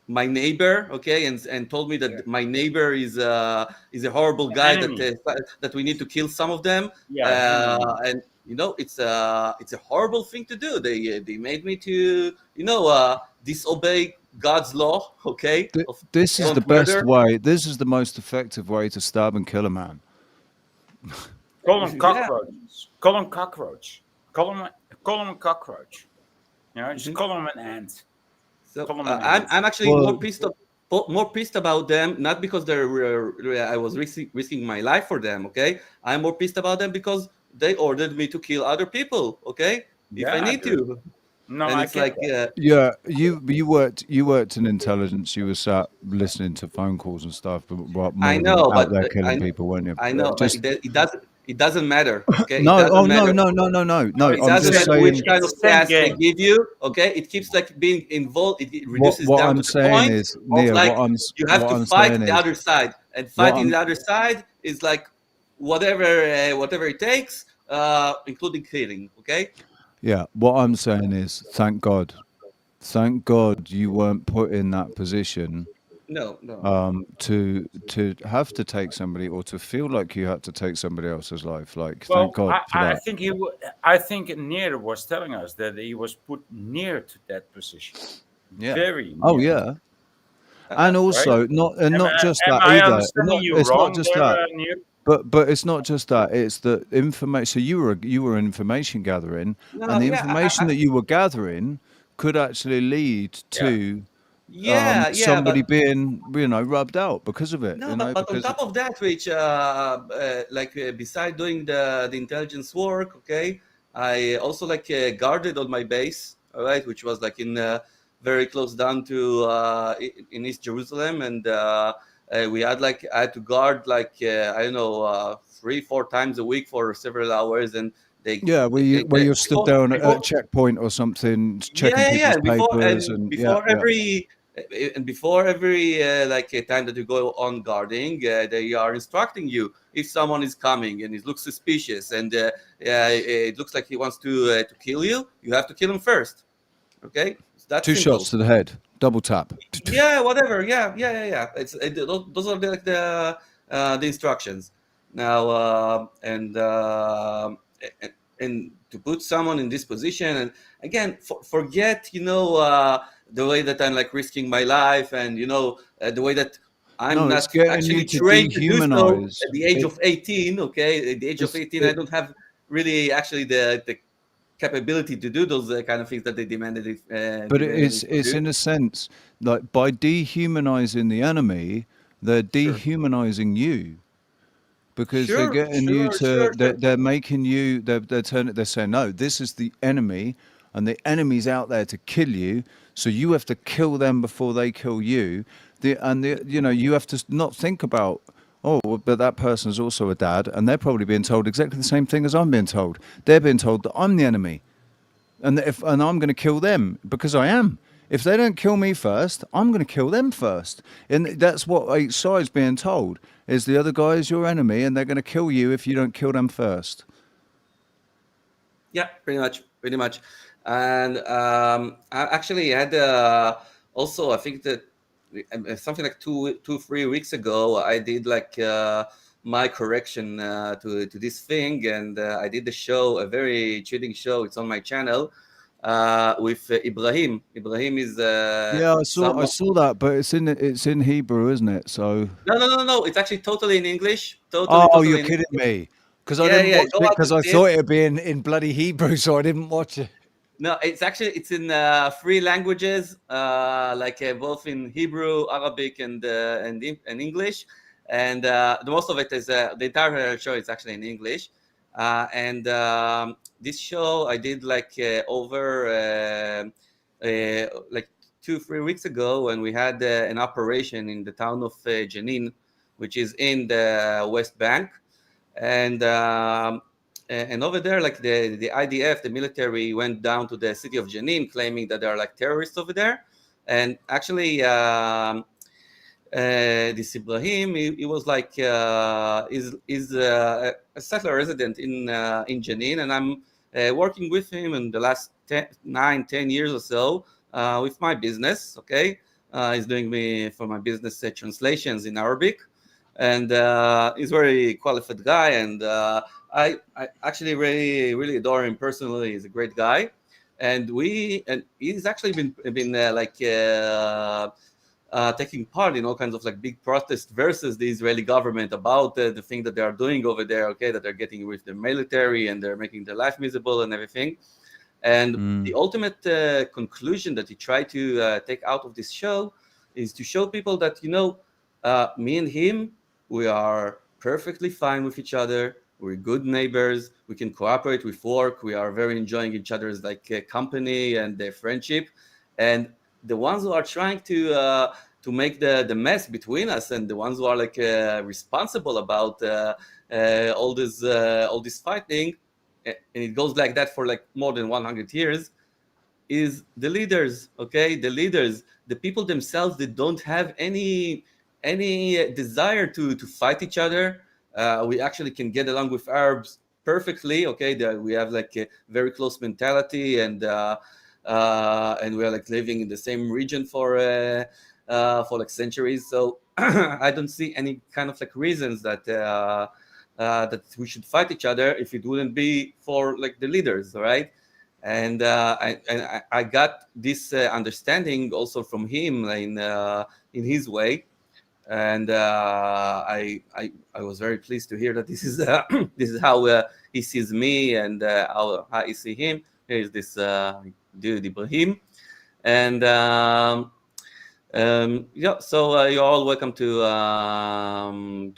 my neighbor, okay, and told me Yeah. that my neighbor is a horrible The guy enemy. that we need to kill some of them, Yeah, the enemy. and it's a horrible thing to do. They made me to disobey God's law, okay, of this is the don't best murder. way. This is the most effective way to stab and kill a man. Call them Yeah. cockroaches. Call them cockroach. Call them a cockroach. You know, just Mhm. call them an ant. So Call them an I'm ant. I'm actually Well, more pissed about them, not because I was risking my life for them. Okay, I'm more pissed about them because they ordered me to kill other people. Okay, if I Yeah, need dude. to. No, And I it's get like, that. Yeah, you worked in intelligence. You were sat listening to phone calls and stuff, but I more than know, out but there killing people, weren't you? I know, but Just it doesn't matter. Okay, it no. Oh doesn't no, matter. no, no, no, no, No, no. It it's I'm the doesn't just same. matter which saying kind It's of the same task they game. give you. Okay, it keeps like being involved. It reduces what down I'm to the saying point is, of Nia. like you have What to I'm fight saying the is other side, and what fighting I'm the other side is like whatever it takes, including killing. Okay, yeah. What I'm saying is, thank God, you weren't put in that position no, no. to have to take somebody or to feel like you had to take somebody else's life. Like, thank Well, God for I that. think I think Neer was telling us that he was put near to that position, Yeah. very Oh near, yeah. Uh, And right? also not just Am that I either. understanding you It's not wrong just there, that. Neer? But it's not just that. It's the information. So you were information gathering, and no, the yeah, information that you were gathering could actually lead Yeah. to yeah, somebody but being rubbed out because of it. no, but on Because top of that, which like beside doing the intelligence work, okay, I also like guarded on my base, all right, which was like in very close down to in East Jerusalem, and we had like I had to guard like I don't know 3 4 times a week for several hours, and they, yeah, where you stood before there on a before checkpoint or something, checking yeah, people's and before papers, and and yeah, before yeah. every like time that you go on guarding, they are instructing you if someone is coming and it looks suspicious and it looks like he wants to kill you. You have to kill him first. Okay, it's that Two shots simple. to the head, double tap. Yeah, whatever. Yeah. Those are the instructions. Now and to put someone in this position, and again, forget the way that I'm like risking my life, and the way that I'm No, it's not getting you actually to trained to do so dehumanize at the age it. of 18. Okay, at the age of It's 18, I it, don't have really actually the capability to do those kind of things that they but demanded me to it's do. in a sense like by dehumanizing the enemy, they're Sure. dehumanizing you because they're Sure, getting you sure, to sure, sure. they're making you they're saying no, this is the enemy, and the enemy's out there to kill you, so you have to kill them before they kill you. You have to not think about, oh, well, but that person's also a dad, and they're probably being told exactly the same thing as I'm being told. They're being told that I'm the enemy, and I'm going to kill them because I am. If they don't kill me first, I'm going to kill them first, and that's what each side's being told: is the other guy is your enemy, and they're going to kill you if you don't kill them first. Yeah, pretty much, pretty much. And I actually had also, I think that something like 3 weeks ago, I did like my correction to this thing, and I did the show, a very cheating show. It's on my channel with Ibrahim. Ibrahim is Yeah, I someone. saw that, but it's in Hebrew, isn't it? So, No. It's actually totally in English. oh, you're Totally in kidding English. me? Because I Yeah, didn't yeah. watch Go it out because and I see it. thought it'd be in bloody Hebrew, so I didn't watch it. No, it's in three languages, like both in Hebrew, Arabic, and English, and the most of it is the entire show is actually in English, and this show I did like over like 2 3 weeks ago when we had an operation in the town of Jenin, which is in the West Bank, and and over there, like the IDF, the military went down to the city of Jenin, claiming that there are like terrorists over there. And actually, this Ibrahim, he was like is a settler resident in Jenin, and I'm working with him in the last 9 10 years or so with my business. Okay, he's doing me for my business translations in Arabic, and he's a very qualified guy, and I actually really adore him personally. He's a great guy, and he's actually been taking part in all kinds of like big protests versus the Israeli government about the thing that they are doing over there. Okay, that they're getting with the military and they're making their life miserable and everything. And the Mm. ultimate conclusion that he tried to take out of this show is to show people that me and him, we are perfectly fine with each other. we're good neighbors, we can cooperate with work, we are very enjoying each other's like company and their friendship. And the ones who are trying to make the mess between us, and the ones who are like responsible about all this fighting, and it goes like that for like more than 100 years, is the leaders. Okay, the leaders, the people themselves, they don't have any desire to fight each other. We actually can get along with Arabs perfectly. Okay, we have like a very close mentality, and we are like living in the same region for like centuries. So I don't see any kind of like reasons that we should fight each other if it wouldn't be for like the leaders, all right? And I got this understanding also from him in his way, and I was very pleased to hear that this is this is how he sees me, and how I see him. Here is this dude Ibrahim, and yeah. So you're all welcome to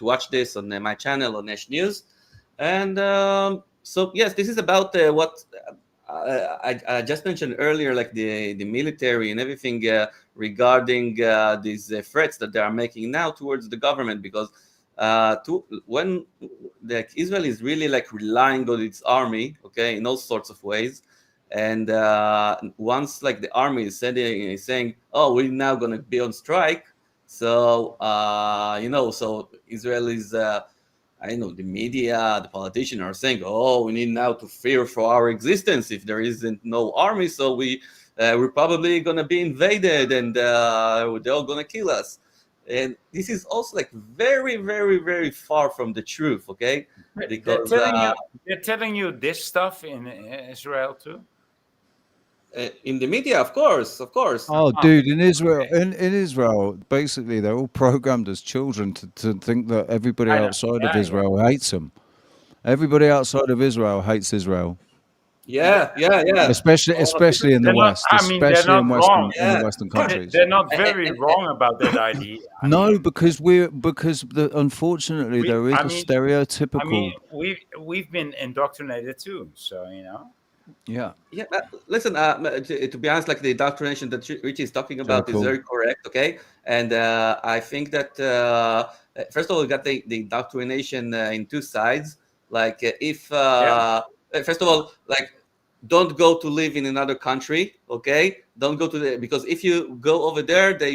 watch this on my channel on Nash News, and so yes, this is about what I just mentioned earlier, like the military and everything regarding these threats that they are making now towards the government, because when like Israel is really like relying on its army, okay, in all sorts of ways, and once like the army is saying, oh, we're now going to be on strike, so so Israel is I know the media, the politicians are saying, "Oh, we need now to fear for our existence if there isn't no army. So we're probably gonna be invaded, and they're all gonna kill us." And this is also like very, very, very far from the truth. Okay, They're because telling you they're telling you this stuff in Israel too. in the media, of course, Oh, Ah, dude, in Israel, okay. in Israel, basically, they're all programmed as children to think that everybody I know. outside of Yeah, yeah. Israel hates them. Everybody outside of Israel hates Israel, Th- yeah. especially in the They're not. West, I mean, they're especially not wrong. in the Yeah, Western countries. They're not very and, wrong about that idea. I No, mean, because unfortunately we. there is I a mean, stereotypical. we've been indoctrinated too. So Yeah, yeah, listen. To be honest, like the indoctrination that Richie is talking so about is cool. very correct. Okay, and I think that first of all, we got the indoctrination in two sides. Like if Yeah. first of all, like don't go to live in another country. Okay, don't go to because if you go over there, they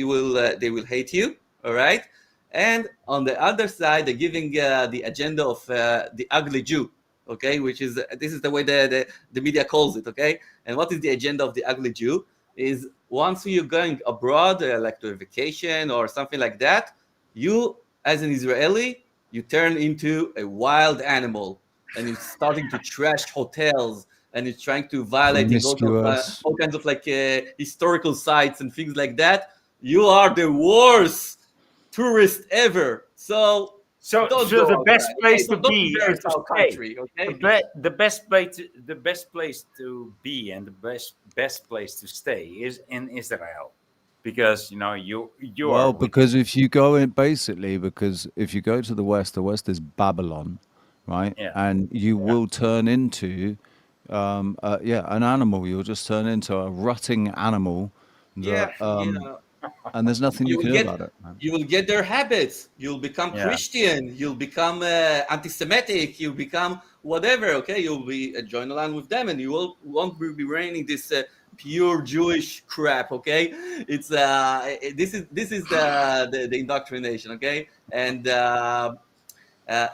will hate you. All right, and on the other side, they're giving the agenda of the ugly Jew. Okay, which is this is the way the media calls it. Okay, and what is the agenda of the ugly Jew? Is once you're going abroad, like to a vacation or something like that, you as an Israeli, you turn into a wild animal, and you're starting to trash hotels, and you're trying to violating Promiscuous. all kinds of like historical sites and things like that. You are the worst tourist ever. So don't So go the best outside. Okay, place to don't be and embarrass to our stay, country. Okay. the best place to be and the best place to stay is in Israel, because you are Well, with. because if you go in, basically, because if you go to the West is Babylon, right? Yeah, And you yeah, will turn into, an animal. You'll just turn into a rutting animal that, Yeah, you know, and there's nothing you you will can do get about it, man. you will get their habits. You'll become yeah. Christian. You'll become anti-Semitic. You'll become whatever. Okay, you'll be join along with them, and you won't be raining this pure Jewish crap. Okay, it's this is the indoctrination. Okay, and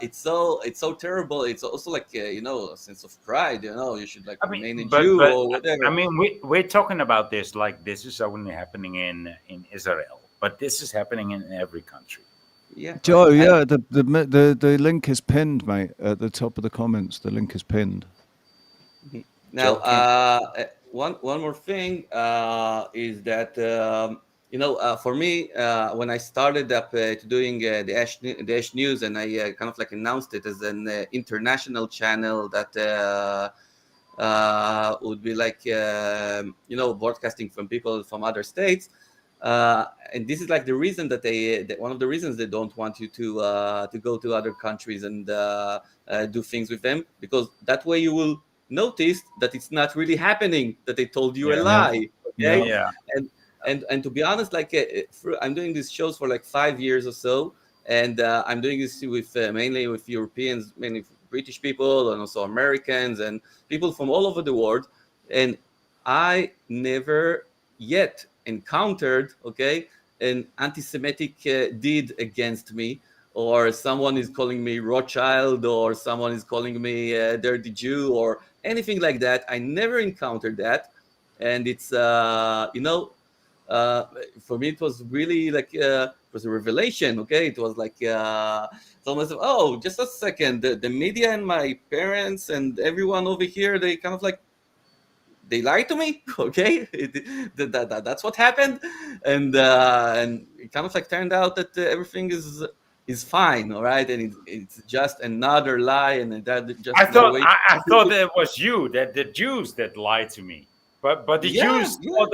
it's so terrible. It's also like a sense of pride. You should like I mean, remain a but Jew but or I whatever. mean, we're talking about this like this is only happening in Israel, but this is happening in every country. Yeah, Joe, and yeah, the link is pinned, mate, at the top of the comments. The link is pinned. mhm. Now, Joking. one more thing is that for me when I started up to doing the Ash News, and I kind of like announced it as an international channel that would be like broadcasting from people from other states. and this is like the reason that one of the reasons they don't want you to go to other countries and do things with them, because that way you will notice that it's not really happening, that they told you a Yeah. Yeah. lie. Yeah. Okay. Yeah. And to be honest, like I'm doing these shows for like 5 years or so, and I'm doing this with mainly with Europeans, mainly British people, and also Americans and people from all over the world. And I never yet encountered, okay, an anti-Semitic deed against me, or someone is calling me Rothschild, or someone is calling me dirty Jew, or anything like that. I never encountered that, and it's uh, for me it was really like it was a revelation. Okay, it was like it's almost, oh, just a second, the media and my parents and everyone over here, they kind of like they lied to me. Okay, that's what happened. And it kind of like turned out that everything is fine, all right, and it's just another lie, and that just I another thought way. I thought that it was you, that the Jews that lied to me, but the Yeah, Jews yeah. thought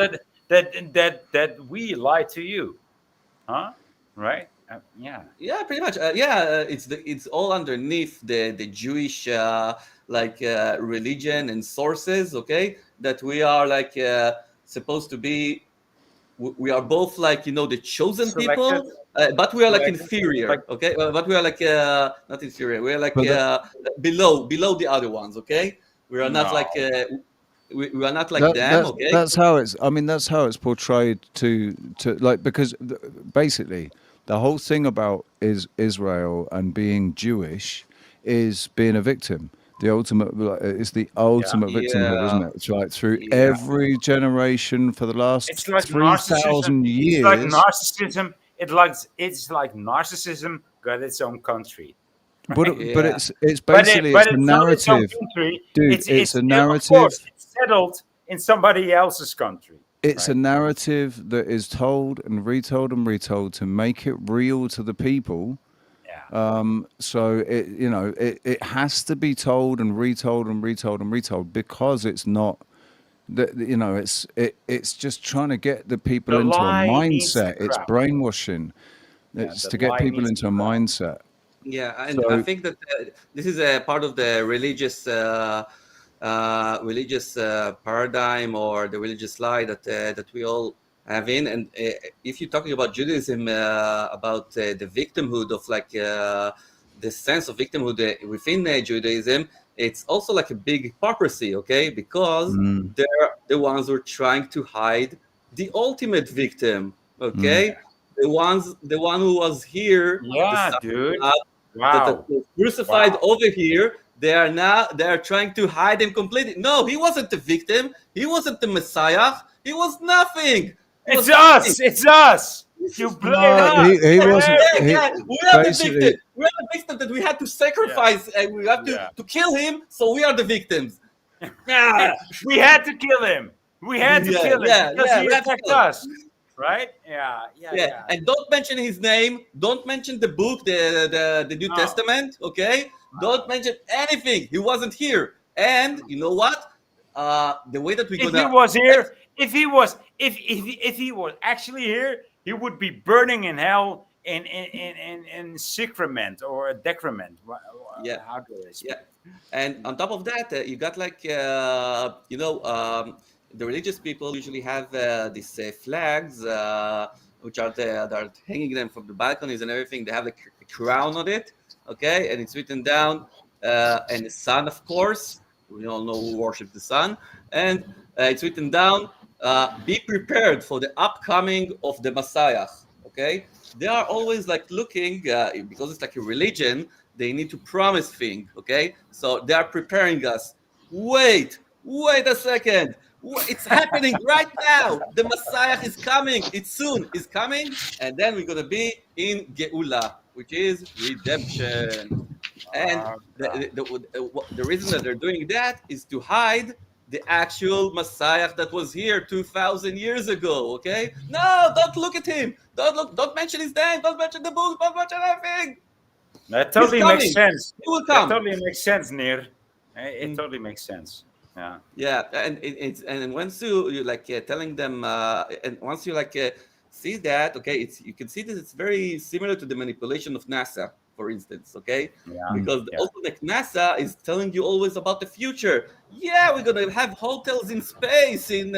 that we lied to you, huh? Right? Yeah. Yeah, pretty much. Yeah, it's all underneath the Jewish religion and sources. Okay, that we are like supposed to be. We are both like the chosen Selected, people, but we are like selected, like inferior. Okay, but we are like not inferior. We are like But below the other ones. Okay, we are not no. like we are not like them. Okay. that's how it's. I mean, that's how it's portrayed to like, because basically the whole thing about is Israel and being Jewish is being a victim. The ultimate, like, it's the Yeah. ultimate victimhood, isn't Yeah, it? It's like through yeah, every generation for the last It's like narcissism. 3,000 It's like years. narcissism. It's like narcissism got its own country, right? But yeah. it's But it, basically but it's a it's not its own narrative, country. dude. It's of course it's settled in somebody else's country, It's a right? narrative that is told and retold to make it real to the people. Yeah. So it has to be told and retold and retold and retold, because it's not that, it's just trying to get the people The into a lie needs to mindset. It's crowd. brainwashing. Yeah, It's the to get lie people needs to into a crowd. mindset. Yeah, and I So think that this is a part of the religious paradigm, or the religious lie that we all have in. And if you're talking about Judaism, about the victimhood of like the sense of victimhood within Judaism, it's also like a big hypocrisy, okay? Because mm, they're the ones who are trying to hide the ultimate victim, mm, okay? The one who was here, the Yeah, Son dude. of God, that Wow. was crucified Wow. over here. They are trying to hide him completely. No, he wasn't the victim. He wasn't the Messiah. He was nothing. He It's was nothing. us. It's us. You blame no, us. he You wasn't. blame. Yeah, He yeah, we are the victim. basically We are the victim that we had to Yeah. sacrifice, and we have Yeah. to kill him. So we are the victims. Yeah, We had to kill him. We had to yeah, kill him yeah, because yeah. he We have to attacked kill him. us. Right? Yeah. Yeah. Yeah, Yeah. and don't mention his name. Don't mention the book, the New No. Testament. Okay, don't No. mention anything. He wasn't here. And you know what? The way that we're If he gonna was protect. here, if he was actually here, he would be burning in hell in sacrament or a decrement. Yeah, How do I yeah. speak? And on top of that, you got like the religious people usually have these flags, which are that are hanging them from the balconies and everything. They have like a crown on it, okay, and it's written down, and the sun, of course. We all know who worships the sun, and it's written down. Be prepared for the upcoming of the Messiah. Okay, they are always like looking because it's like a religion. They need to promise things. Okay, so they are preparing us. Wait a second. It's happening right now. The Messiah is coming. It's soon. It's coming, and then we're gonna be in Geula, which is redemption. And Oh God. the reason that they're doing that is to hide the actual Messiah that was here 2,000 years ago. Okay? No, don't look at him. Don't mention his name. Don't mention the book. Don't mention anything. That He's totally makes coming. sense. He will That come. totally makes sense, Nir. It Mm. totally makes sense. Yeah. Yeah, and once you like telling them, and once you like see that, okay, you can see that it's very similar to the manipulation of NASA, for instance, okay? Yeah. Because Yeah. also like NASA is telling you always about the future. Yeah, we're gonna have hotels in space in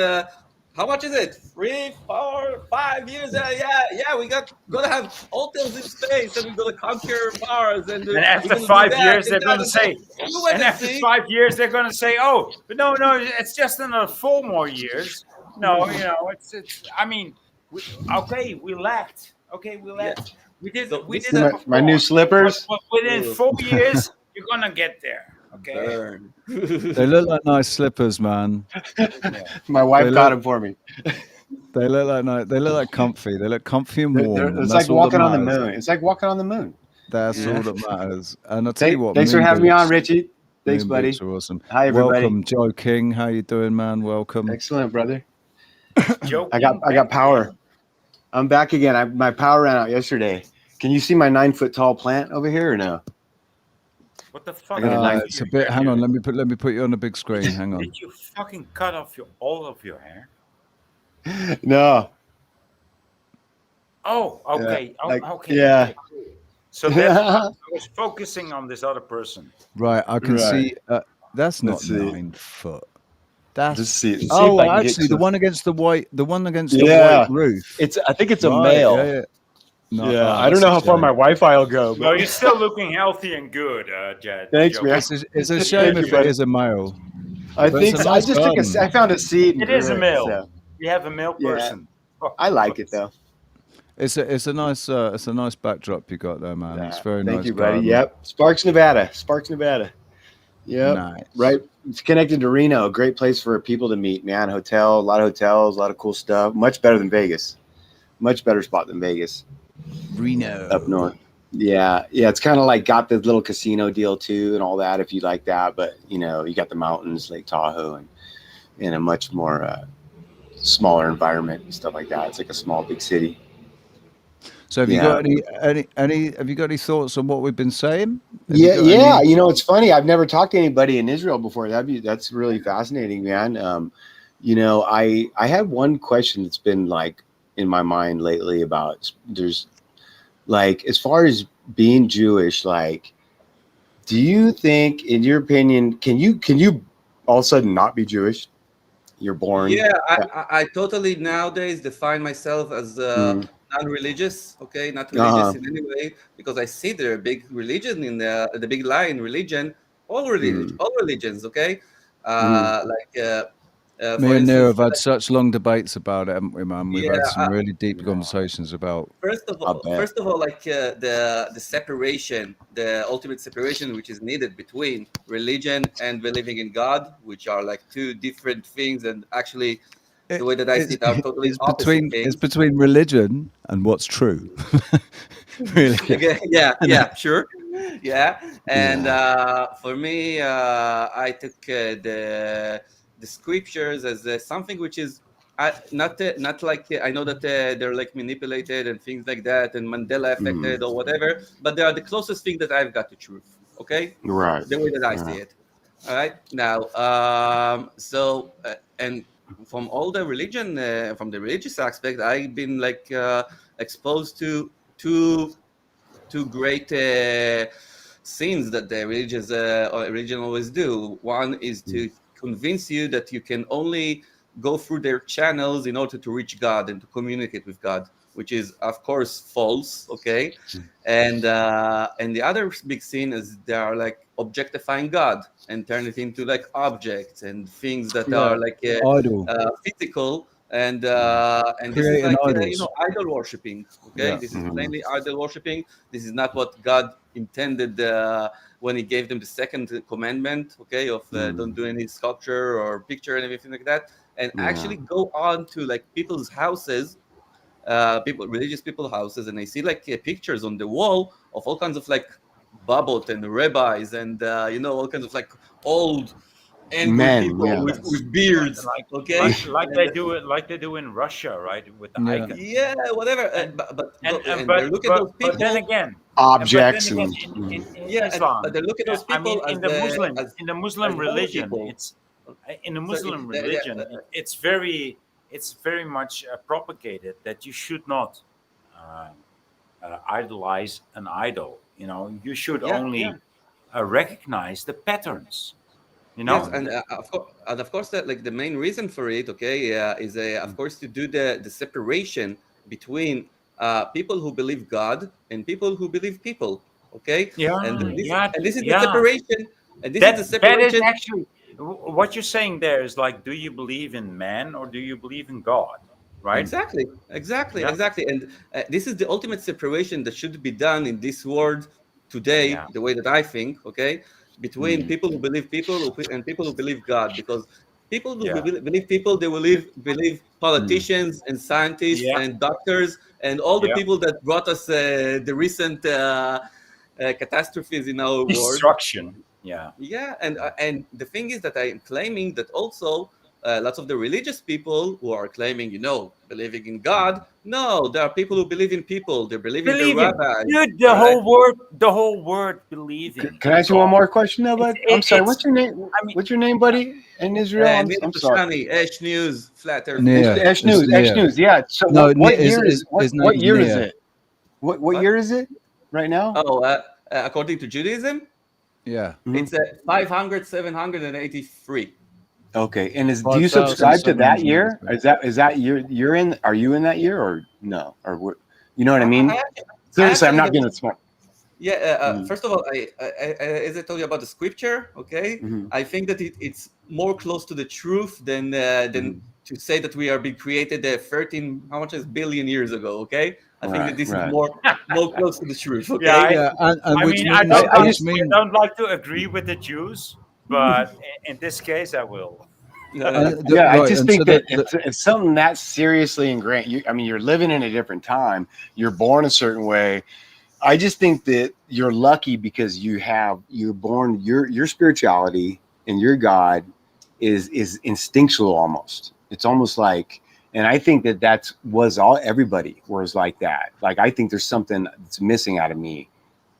how much is it? 3, 4, 5 years? Yeah. We gonna have hotels in space, and we're gonna conquer Mars, and And we're after gonna do five that years, and they're that going to and that. say, You wait and and after see. 5 years, they're going to say, oh, but no, it's just another 4 more years. No, it's. I mean, okay, we lacked. Okay, we Yeah. lacked. We did, So we this did See is it my new before. slippers? But within uh, 4 years, you're gonna get there. Okay. burn. They look like nice slippers, man. Yeah. My They wife got look them for me. they look like nice. They look like comfy. They look comfy and warm, and It's like that's all that walking on the matters. moon. It's like walking on the moon. That's Yeah. all that matters. And I'll tell you what, Thanks for moon having me on, boots. Richie. Thanks, Moon boots buddy. are awesome. Hi, everybody. Welcome, Joe King. How you doing, man? Welcome. Excellent, brother. Joking. I got power. I'm back again. My power ran out yesterday. Can you see my 9-foot tall plant over here or no? What the fuck? I got a knife. It's a bit. Hang on. Let me put you on the big screen. Hang on. Did you fucking cut off all of your hair? No. Oh, okay. Okay. Yeah. Okay, cool. So therefore, I was focusing on this other person. Right. I can Right. see. That's not Let's see. 9 foot. That's. Just see if Oh, I can get actually, the close. one against the white. The one against the Yeah. white roof. I think it's a Right, male. Yeah. No, Yeah, oh, I don't that's know a how far shame. my Wi-Fi will go. No, But you're still looking healthy and good, Jed. Thanks, Joking. man. It's a shame Thank you, if it buddy. is a male. I But it's think a so. nice garden. I found a seed. and It is a grew male. so We have a male Yeah. person. Fuck. I like it though. It's a nice backdrop you got there, man. It's very Thank nice. you, buddy. garden. Yep. Sparks, Nevada. Yep. Nice. Right. It's connected to Reno. A great place for people to meet, man. A lot of hotels, a lot of cool stuff. Much better than Vegas. Much better spot than Vegas. Reno. Up north. Yeah. It's kind of like got the little casino deal too and all that if you like that. But you got the mountains, Lake Tahoe, and in a much more smaller environment and stuff like that. It's like a small big city. So have you got any have you got any thoughts on what we've been saying? Have you got Yeah. any- It's funny. I've never talked to anybody in Israel before. That's really fascinating, man. I had one question that's been like in my mind lately about there's like as far as being Jewish, like, do you think, in your opinion, can you all of a sudden not be Jewish? You're born. Yeah, I totally nowadays define myself as non-religious. Okay, not religious in any way, because I see there a big religion in the big lie in religion. All religions. Okay, Me and Neil have had such long debates about it, haven't we, man? We've had Yeah, some really deep conversations about. First of all, like the separation, the ultimate separation, which is needed between religion and believing in God, which are like two different things, and actually, the way that I see it are totally opposite things. It's between religion and what's true. Really? Yeah, sure. Yeah, and for me, I took the scriptures as something which is not like I know that they're like manipulated and things like that and Mandela affected or whatever, but they are the closest thing that I've got to truth. Okay, Right. The way that I see it. All right. Now, and from all the religion, from the religious aspect, I've been like exposed to two great sins that the religion always do. One is to convince you that you can only go through their channels in order to reach God and to communicate with God, which is of course false. Okay, and the other big sin is they are like objectifying God and turn it into like objects and things that are like idol, physical. And this is like idol worshiping. Okay, this is plainly idol worshiping. This is not what God intended when He gave them the second commandment. Okay, of don't do any sculpture or picture and everything like that. And actually go on to like people's houses, religious people's houses, and I see like pictures on the wall of all kinds of like Babot and rabbis and all kinds of like old angry people with beards, like they do in Russia, right? With the icon. Yeah, whatever. But look at those people. But then again, objects in Islam, but they look at those people in the Muslim religion, it's in the Muslim religion, it's very it's very much propagated that you should not uh, idolize an idol. You know, you should Yeah, yeah. only recognize the patterns. You Yes, know, Right. and of course that like the main reason for it, okay, is of course to do the separation between people who believe God and people who believe people, okay, and yeah, this yeah, and this is the yeah. separation, and this is the That is separation. actually what you're saying. There is like, do you believe in man or do you believe in God? Right? Exactly, exactly, Yeah, exactly. And this is the ultimate separation that should be done in this world today, yeah, the way that I think, okay, between mm, people who believe people and people who believe God. Because people who yeah, believe people, they will believe Mm. politicians and scientists yeah. and doctors and all the Yeah. people that brought us the recent catastrophes in our world. Destruction. Yeah. Yeah, and the thing is that I am claiming that also lots of the religious people who are claiming, believing in God. No, there are people who believe in people. They believe in their Believing, rabbis, dude. right? The whole word believing Can I in ask you one God. more question, though, bud? I'm sorry. It's. What's your name? I mean, What's your name, buddy? In Israel, Nir I'm sorry. Bashani, Ash News, Flat Earther. Near. Esh It's News. Esh near. News. Yeah. So No, what year is is his what name's year is Near. it? What What? year is it right now? Oh, according to Judaism, Yeah. Mhm. it's 500, 783. Okay. And do Five you thousand subscribe to seven that hundred year? eighty-three. Is that you're in? Are you in that year or no? Or what? You know what I I, I, mean? I actually I Seriously, I'm actually not have. getting smart. Yeah, Mm-hmm. first of all, as I told you about the scripture, okay, Mm-hmm. I think that it's more close to the truth Mm-hmm. than to say that we are being created 13, how much is billion years ago, okay? I think that Right. this is Right. more close to the truth, yeah. okay? Yeah, and I which mean, I means don't I like. which just I mean don't like to agree with the Jews, but in this case, I will. yeah, I right, just and so think that it's something that seriously ingrained. I mean, you're living in a different time. You're born a certain way. I just think that you're lucky because you're born your spirituality and your God is instinctual almost. It's almost like, and I think that was all everybody was like that. Like I think there's something that's missing out of me.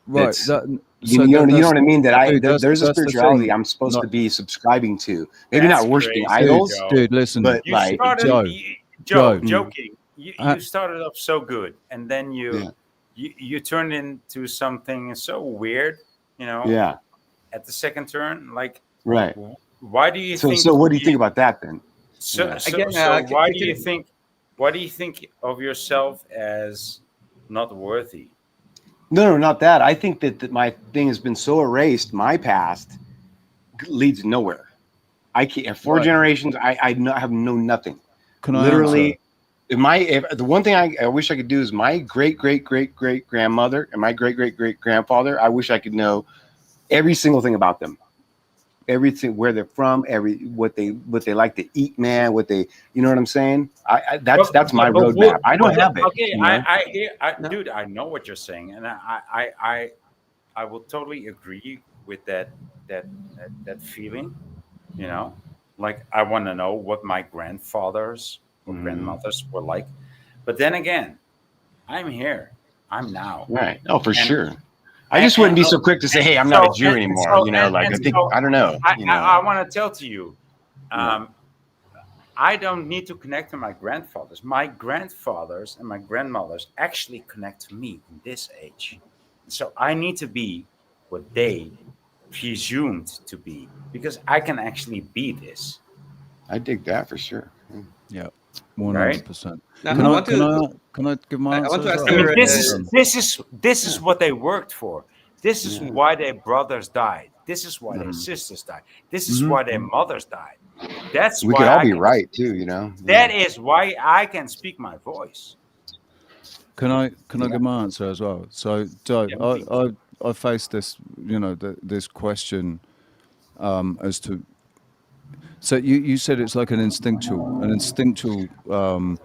right. That's That so that you know that's what I mean. That dude. there's a That's the spirituality thing. I'm supposed Not to be subscribing to. Maybe That's not worshiping crazy, dude. idols, Joe. Dude, listen, but You like started, Joe. Joe, Joe. mm, joking. You Uh, you started off so good, and then yeah, you turned into something so weird. You know, yeah, at the second turn, like, right. why do you So think what do you you? think about that then? So Yeah. so Again, so why do can you you, think? Why do you think of yourself as not worthy? No, not that. I think that my thing has been so erased. My past leads nowhere. I can't. Four right. generations. Have known nothing. Can I answer? Literally, the one thing I wish I could do is my great great great great grandmother and my great great great grandfather. I wish I could know every single thing about them. Everything, where they're from, what they like to eat, man. What they, you know what I'm saying? That's my roadmap. I don't have it. Okay, You know. I hear, no, dude. I know what you're saying, and I will totally agree with that feeling. You know, like I want to know what my grandfathers or Mhm. grandmothers were like. But then again, I'm here. I'm now. Right. Oh, for And sure. I just wouldn't be so quick to say, "Hey, I'm not a Jew anymore." You know, like I think so I don't know. You know. I want to tell to you, Yeah. um, I don't need to connect to my grandfathers. My grandfathers and my grandmothers actually connect to me in this age. So I need to be what they presumed to be because I can actually be this, I dig that for sure. Yeah, one right? hundred percent. no, Can I I want can to, I can I give my I want answer to as ask I well? mean, your, this is Yeah. what they worked for. This is Yeah. why their brothers died. This is why their Mhm. sisters died. This is Hmm. why their mothers died. That's We could why all I be can. right too. You know. That Yeah. is why I can speak my voice. Can I Yeah. give my answer as well? So, Joe, Yeah, I faced this, this question as to. So you said it's like an instinctual.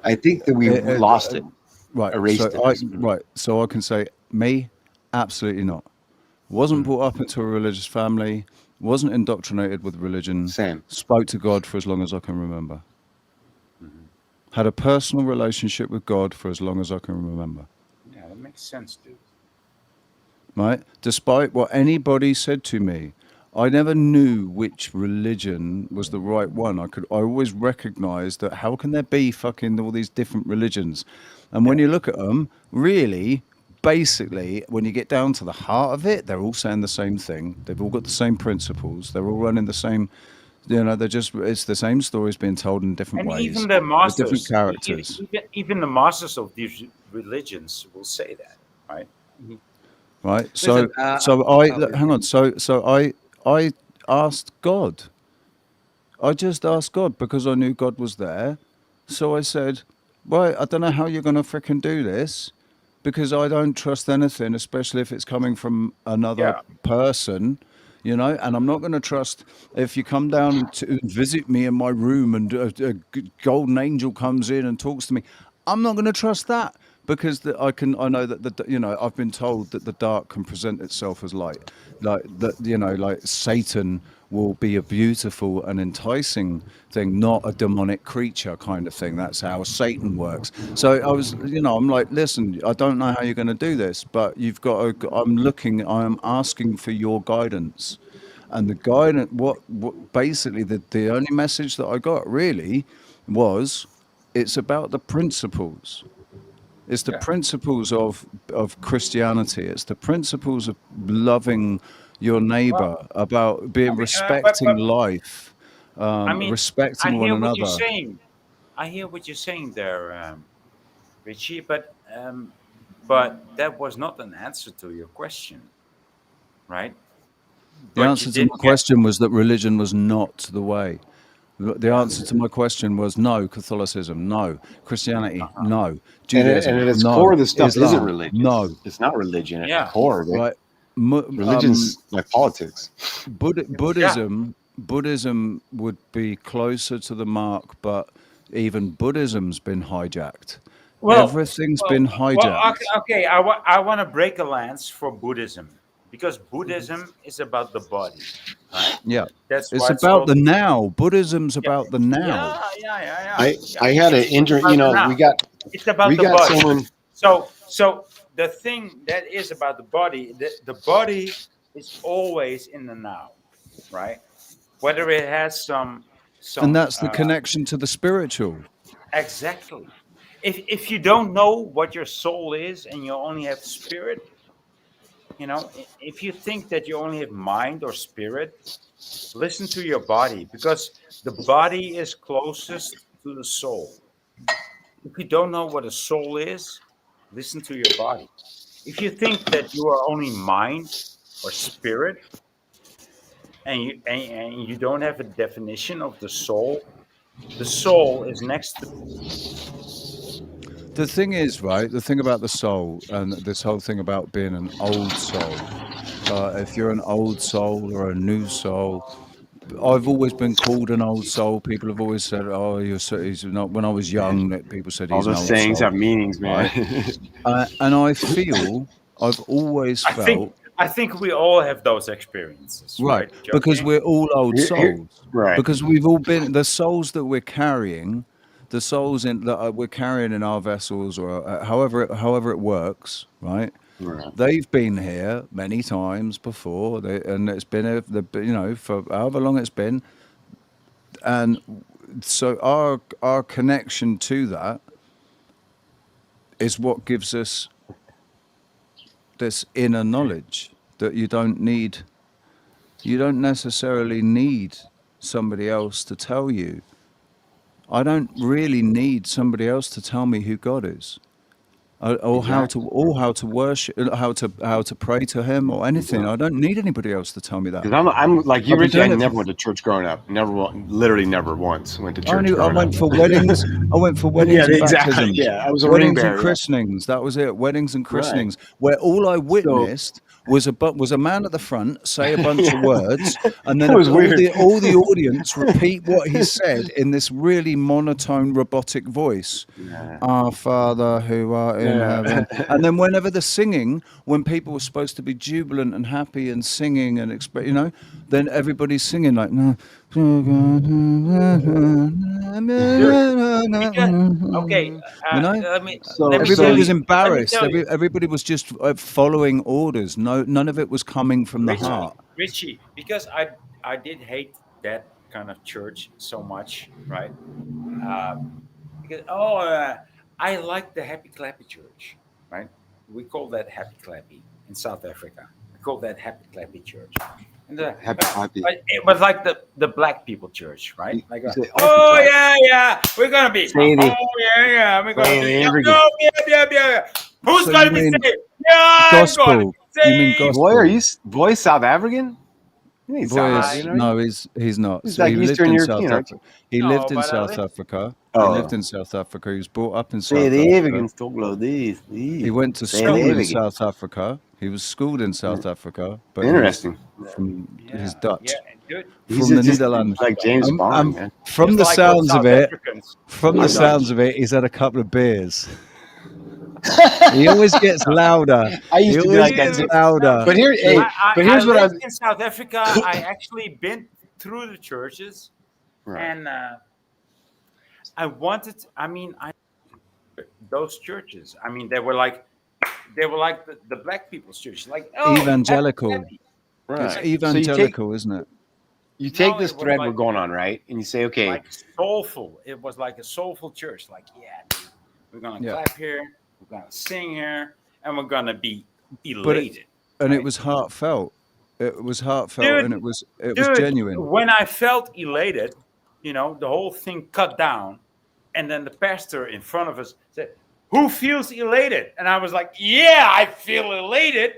I think that we Uh, uh, lost uh, it, right. erased it. Mhm. So I can say me, absolutely not. Wasn't Mhm. brought up into a religious family. Wasn't indoctrinated with religion. Same. Spoke to God for as long as I can remember. Mhm. Had a personal relationship with God for as long as I can remember. yeah, that makes sense, dude. Right? Despite what anybody said to me, I never knew which religion was the right one. I always recognized that how can there be fucking all these different religions? And when Yeah. you look at them, really, basically, when you get down to the heart of it, they're all saying the same thing. They've all got the same principles. They're all running the same, they're just, it's the same stories being told in different And even ways the with different masters, characters, even the masters of these religions will say that, right? Mhm. right? Listen, Hang on. I asked God. I just asked God because I knew God was there. So I said, right, I don't know how you're going to fricking do this because I don't trust anything, especially if it's coming from another Yeah. person, and I'm not going to trust if you come down to visit me in my room and a golden angel comes in and talks to me. I'm not going to trust that because I know that I've been told that the dark can present itself as light, like that, like Satan will be a beautiful and enticing thing, not a demonic creature kind of thing. That's how Satan works. So I'm like, listen, I don't know how you're going to do this, but you've got to, I'm asking for your guidance. And the guidance, what basically the only message that I got really was, it's about the principles. It's the Yeah. principles of Christianity. It's the principles of loving your Well, neighbor, about I being mean, respecting life, I mean, I respecting one hear what you're another. saying. I hear what you're saying there, Richie. But that was not an answer to your question, right? The But you answer to did my get. question was that religion was not the way. The Yeah. answer to my question was no. Catholicism, no. Christianity, Uh-huh. no. And Judaism, at its no. core, this stuff isn't Islam, religious. no. It's not religion at the Yeah. core. Right? Right. Religion's like politics. Yeah. Buddhism would be closer to the mark, but even Buddhism's been hijacked. Well, Everything's well, been okay. hijacked. Okay. I want to break a lance for Buddhism because Buddhism is about the body, right? Yeah. That's It's why it's about called. the now. Buddhism's Yeah. about the now. Yeah. I had an It's inter. about the now. It's about We the got body. someone. So the thing that is about the body is always in the now, right? Whether it has And some that's the connection to the spiritual. exactly. If you don't know what your soul is and you only have spirit, if you think that you only have mind or spirit, listen to your body because the body is closest to the soul. If you don't know what a soul is, listen to your body. If you think that you are only mind or spirit and you don't have a definition of the soul is next to The thing is, right, the thing about the soul and this whole thing about being an old soul, if you're an old soul or a new soul, I've always been called an old soul. People have always said, "Oh, he's not." When I was young, that people said All he's an those old sayings soul, have meanings, man. right? And I've always I think felt I think we all have those experiences, right right? because Joking? we're all old souls. Right. Because we've all been the souls that we're carrying, the souls in that we're carrying in our vessels, or however it works, right? Right. They've been here many times before, and it's been for however long it's been, and so our connection to that is what gives us this inner knowledge that you don't necessarily need somebody else to tell you. I don't really need somebody else to tell me who God is, Exactly. or how to worship, how to pray to Him, or anything. I don't need anybody else to tell me that. Because I'm like you, I've been Richie. I doing it for. never went to church growing up. Literally never once went to church I growing up. went for weddings. I went for Yeah, weddings and exactly. baptisms, Yeah, I was a ring weddings and bearer. Yeah. christenings. That was it. Weddings and Right. christenings, where all I So witnessed was a man at the front say a bunch of yeah, words, and then that was weird. all the audience repeat what he said in this really monotone, robotic voice. Yeah. Our Father who art in Yeah. heaven. And then whenever the singing, when people were supposed to be jubilant and happy and singing and then everybody's singing like, no, Dude, because okay, You know, let So me tell everybody was you. Let me embarrassed. tell you, Everybody was just following orders. No, none of it was coming from the Richie, heart. Richie, because I did hate that kind of church so much, right? Uh, because I like the Happy Clappy Church, right? We call that Happy Clappy in South Africa. We call that Happy Clappy Church, and happy, happy. it was like the black people church, right? Like, You say happy oh clap. yeah, yeah, we're gonna be, Say oh the yeah, we're gonna say be, the yeah, African. yeah, yeah, yeah, yeah. Who's So you gonna be mean saved? Yeah, I'm gonna gospel? be You mean saved. Boy, are gospel? you boy South African? You ain't South Boy I is African, are you? no, he's not. He's So like he lived Eastern in South European, aren't Africa. you? He no, lived in but I South live. Africa. He lived Oh. in South Africa. He was brought up in Say South the Africa. Africans talk like this. He went to Say the school in So African. South Africa. He was schooled in South Africa, but he was Interesting. from his yeah, yeah, Dutch, dude, He's from the just Netherlands. like James Bond, man. From just the like all sounds of South it, Africans. from the I'm sounds Dutch. of it, he's had a couple of beers. He always gets louder. I He used to be always like that gets too. Dude, no, louder. But here, hey, but I here's what lived I'm. in South Africa. I actually been through the churches, Right. and I wanted. I mean, I those churches. I mean, they were like the black people's church. Like, oh, happy, Evangelical. happy. It's Right. Like, So evangelical, isn't it? you take no, this it was thread we're like going on, right? And you say, okay, soulful. It was like a soulful church. Like, yeah, dude, we're gonna Yeah. clap here, we're gonna sing here, and we're gonna be But elated, it right? was heartfelt. It was heartfelt, Dude, and it was dude, genuine. when I felt elated, the whole thing cut down, and then the pastor in front of us said, "Who feels elated?" And I was like, "Yeah, I feel elated."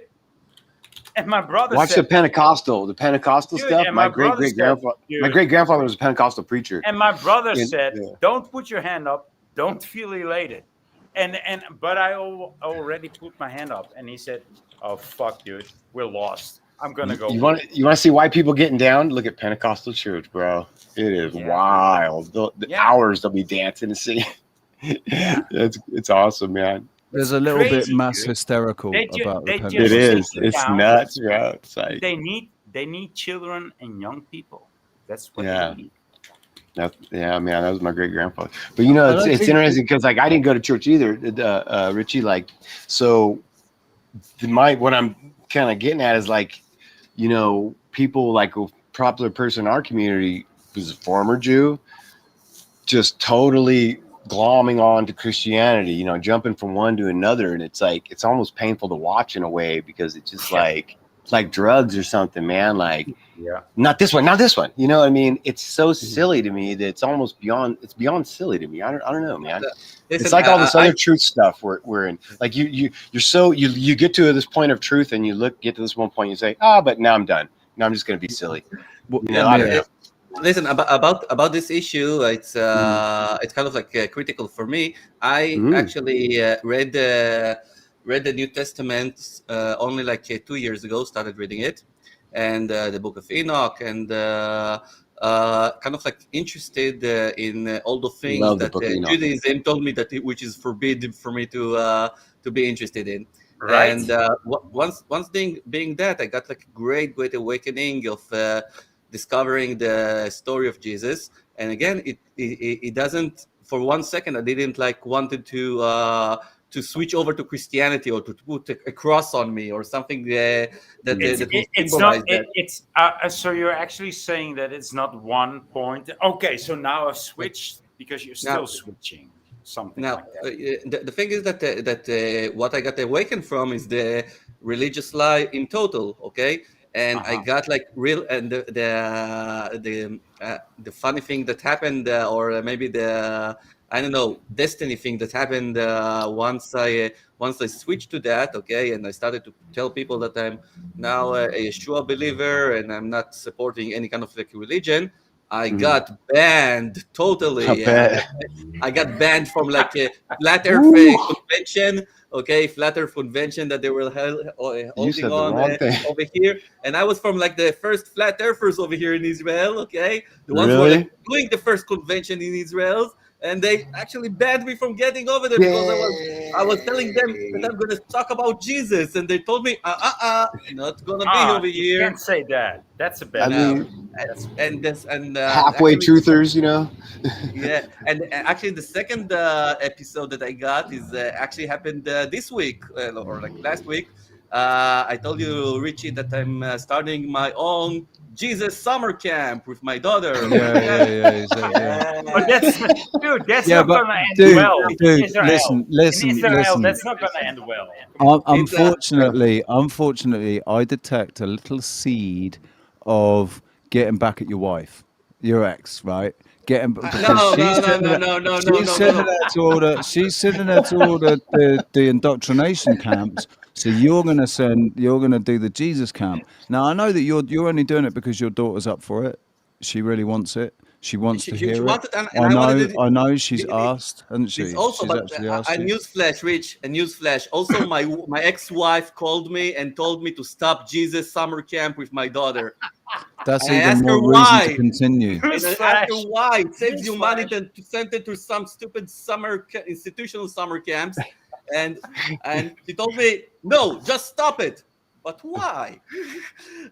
And my brother watch the said, Pentecostal "Dude," stuff. and my brother said, My "Dude," great grandfather was a Pentecostal preacher. and my brother And, said, yeah. "Don't put your hand up. Don't feel elated." And but I already put my hand up, and he said, "Oh fuck, dude, we're lost. I'm gonna go You home." want to see white people getting down? Look at Pentecostal church, bro. It is Yeah, dude. wild. The Yeah. hours they'll be dancing and singing. Yeah. It's awesome, man. There's It's a little bit crazy, mass dude. hysterical about the They It just sit Pentecostal is. you church. It's down. nuts, bro. It's like, They need children and young people. That's what they yeah. need. Yeah, man, that was my great grandfather. But I it's don't it's think interesting because like I didn't go to church either, Richie. Like, so what I'm kind of getting at is like, people like a popular person in our community who's a former Jew, just totally glomming on to Christianity, jumping from one to another, and it's like it's almost painful to watch in a way because it's just Yeah. like drugs or something, man. Like, Yeah. not this one, not this one. You know what I mean? It's so silly to me that it's almost beyond silly to me. I don't know, man. It's Listen, like all this I other truth stuff we're in. Like you get to this point of truth and you get to this one point, you say, but now I'm done. Now I'm just gonna be silly. Well, I don't Amir, know. listen about this issue. It's kind of like critical for me. I Mm. actually read the New Testament only like 2 years ago. Started reading it, and the Book of Enoch, and kind of like interested in all the things Love the that Book of Enoch. Judaism told me which is forbidden for me to be interested in. Right. And once being that, I got like great awakening of discovering the story of Jesus. And again, it doesn't, for 1 second I didn't like wanted to switch over to Christianity or to put a cross on me or something that will It's symbolize not. that. It's so you're actually saying that it's not one point. Okay, so now I've switched because you're still Now, switching something Now, like that. the thing is that what I got awakened from is the religious lie in total. Okay, and I Uh-huh. got like real, and the funny thing that happened, or maybe the, I don't know, destiny thing that happened once I switched to that. Okay, and I started to tell people that I'm now a Yeshua believer and I'm not supporting any kind of like religion. I Mhm. got banned I totally. bet. I got banned from like a flat Earth Woo! convention. Okay, flat Earth convention that they were You holding said the on wrong thing. over here, and I was from like the first flat earthers over here in Israel. Okay, the ones who were like Really? doing the first convention in Israel. and they actually banned me from getting over there because I was telling them that Yay. I'm gonna talk about Jesus, and they told me, not gonna be Ah, over you here. can't say that. That's a I bad No, word. mean, That's and this and halfway actually, truthers, you know. yeah, and actually, the second episode that I got is actually happened this week or like last week. I told you, Richie, that I'm starting my own Jesus summer camp with my daughter. Yeah, yeah, Okay. yeah. He said, yeah. but Yeah. that's dude. That's Yeah, not but gonna end dude, well in dude, Israel. listen, In listen, Israel, listen. that's not gonna end well. Come on. It's Unfortunately, I detect a little seed of getting back at your wife, your ex, right? Getting because no, no, no, no, no, no, no, she's no, no, sending no. her to all the indoctrination camps. So you're gonna do the Jesus camp. Now I know that you're only doing it because your daughter's up for it. She really wants it. She wants to She hear it. wanted, and I wanted it. I know she's it- asked, hasn't This she? also, She's but actually a asked you. newsflash, Rich, a newsflash. Also, my ex-wife called me and told me to stop Jesus summer camp with my daughter, That's and I even asked her more reason to why. continue. And I asked her Newsflash. why it saves you money Newsflash. than to send it to some stupid institutional summer camps, and she told me no, just stop it. But why?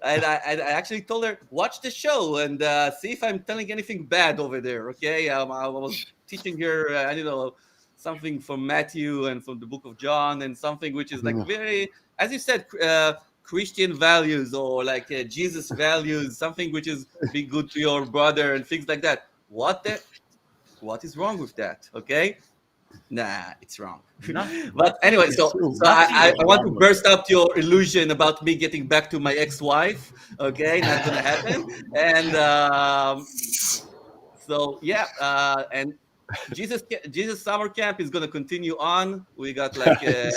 And I actually told her watch the show and see if I'm telling anything bad over there. Okay, I was teaching her I don't know something from Matthew and from the book of John and something which is like very, as you said, Christian values or like Jesus values, something which is be good to your brother and things like that. What is wrong with that? Okay, nah, it's wrong. But Nothing anyway, so is so nothing I, is I want to wrong with burst it. up your illusion about me getting back to my ex-wife. Okay, not gonna happen. And so yeah, and Jesus summer camp is gonna continue on. We got like another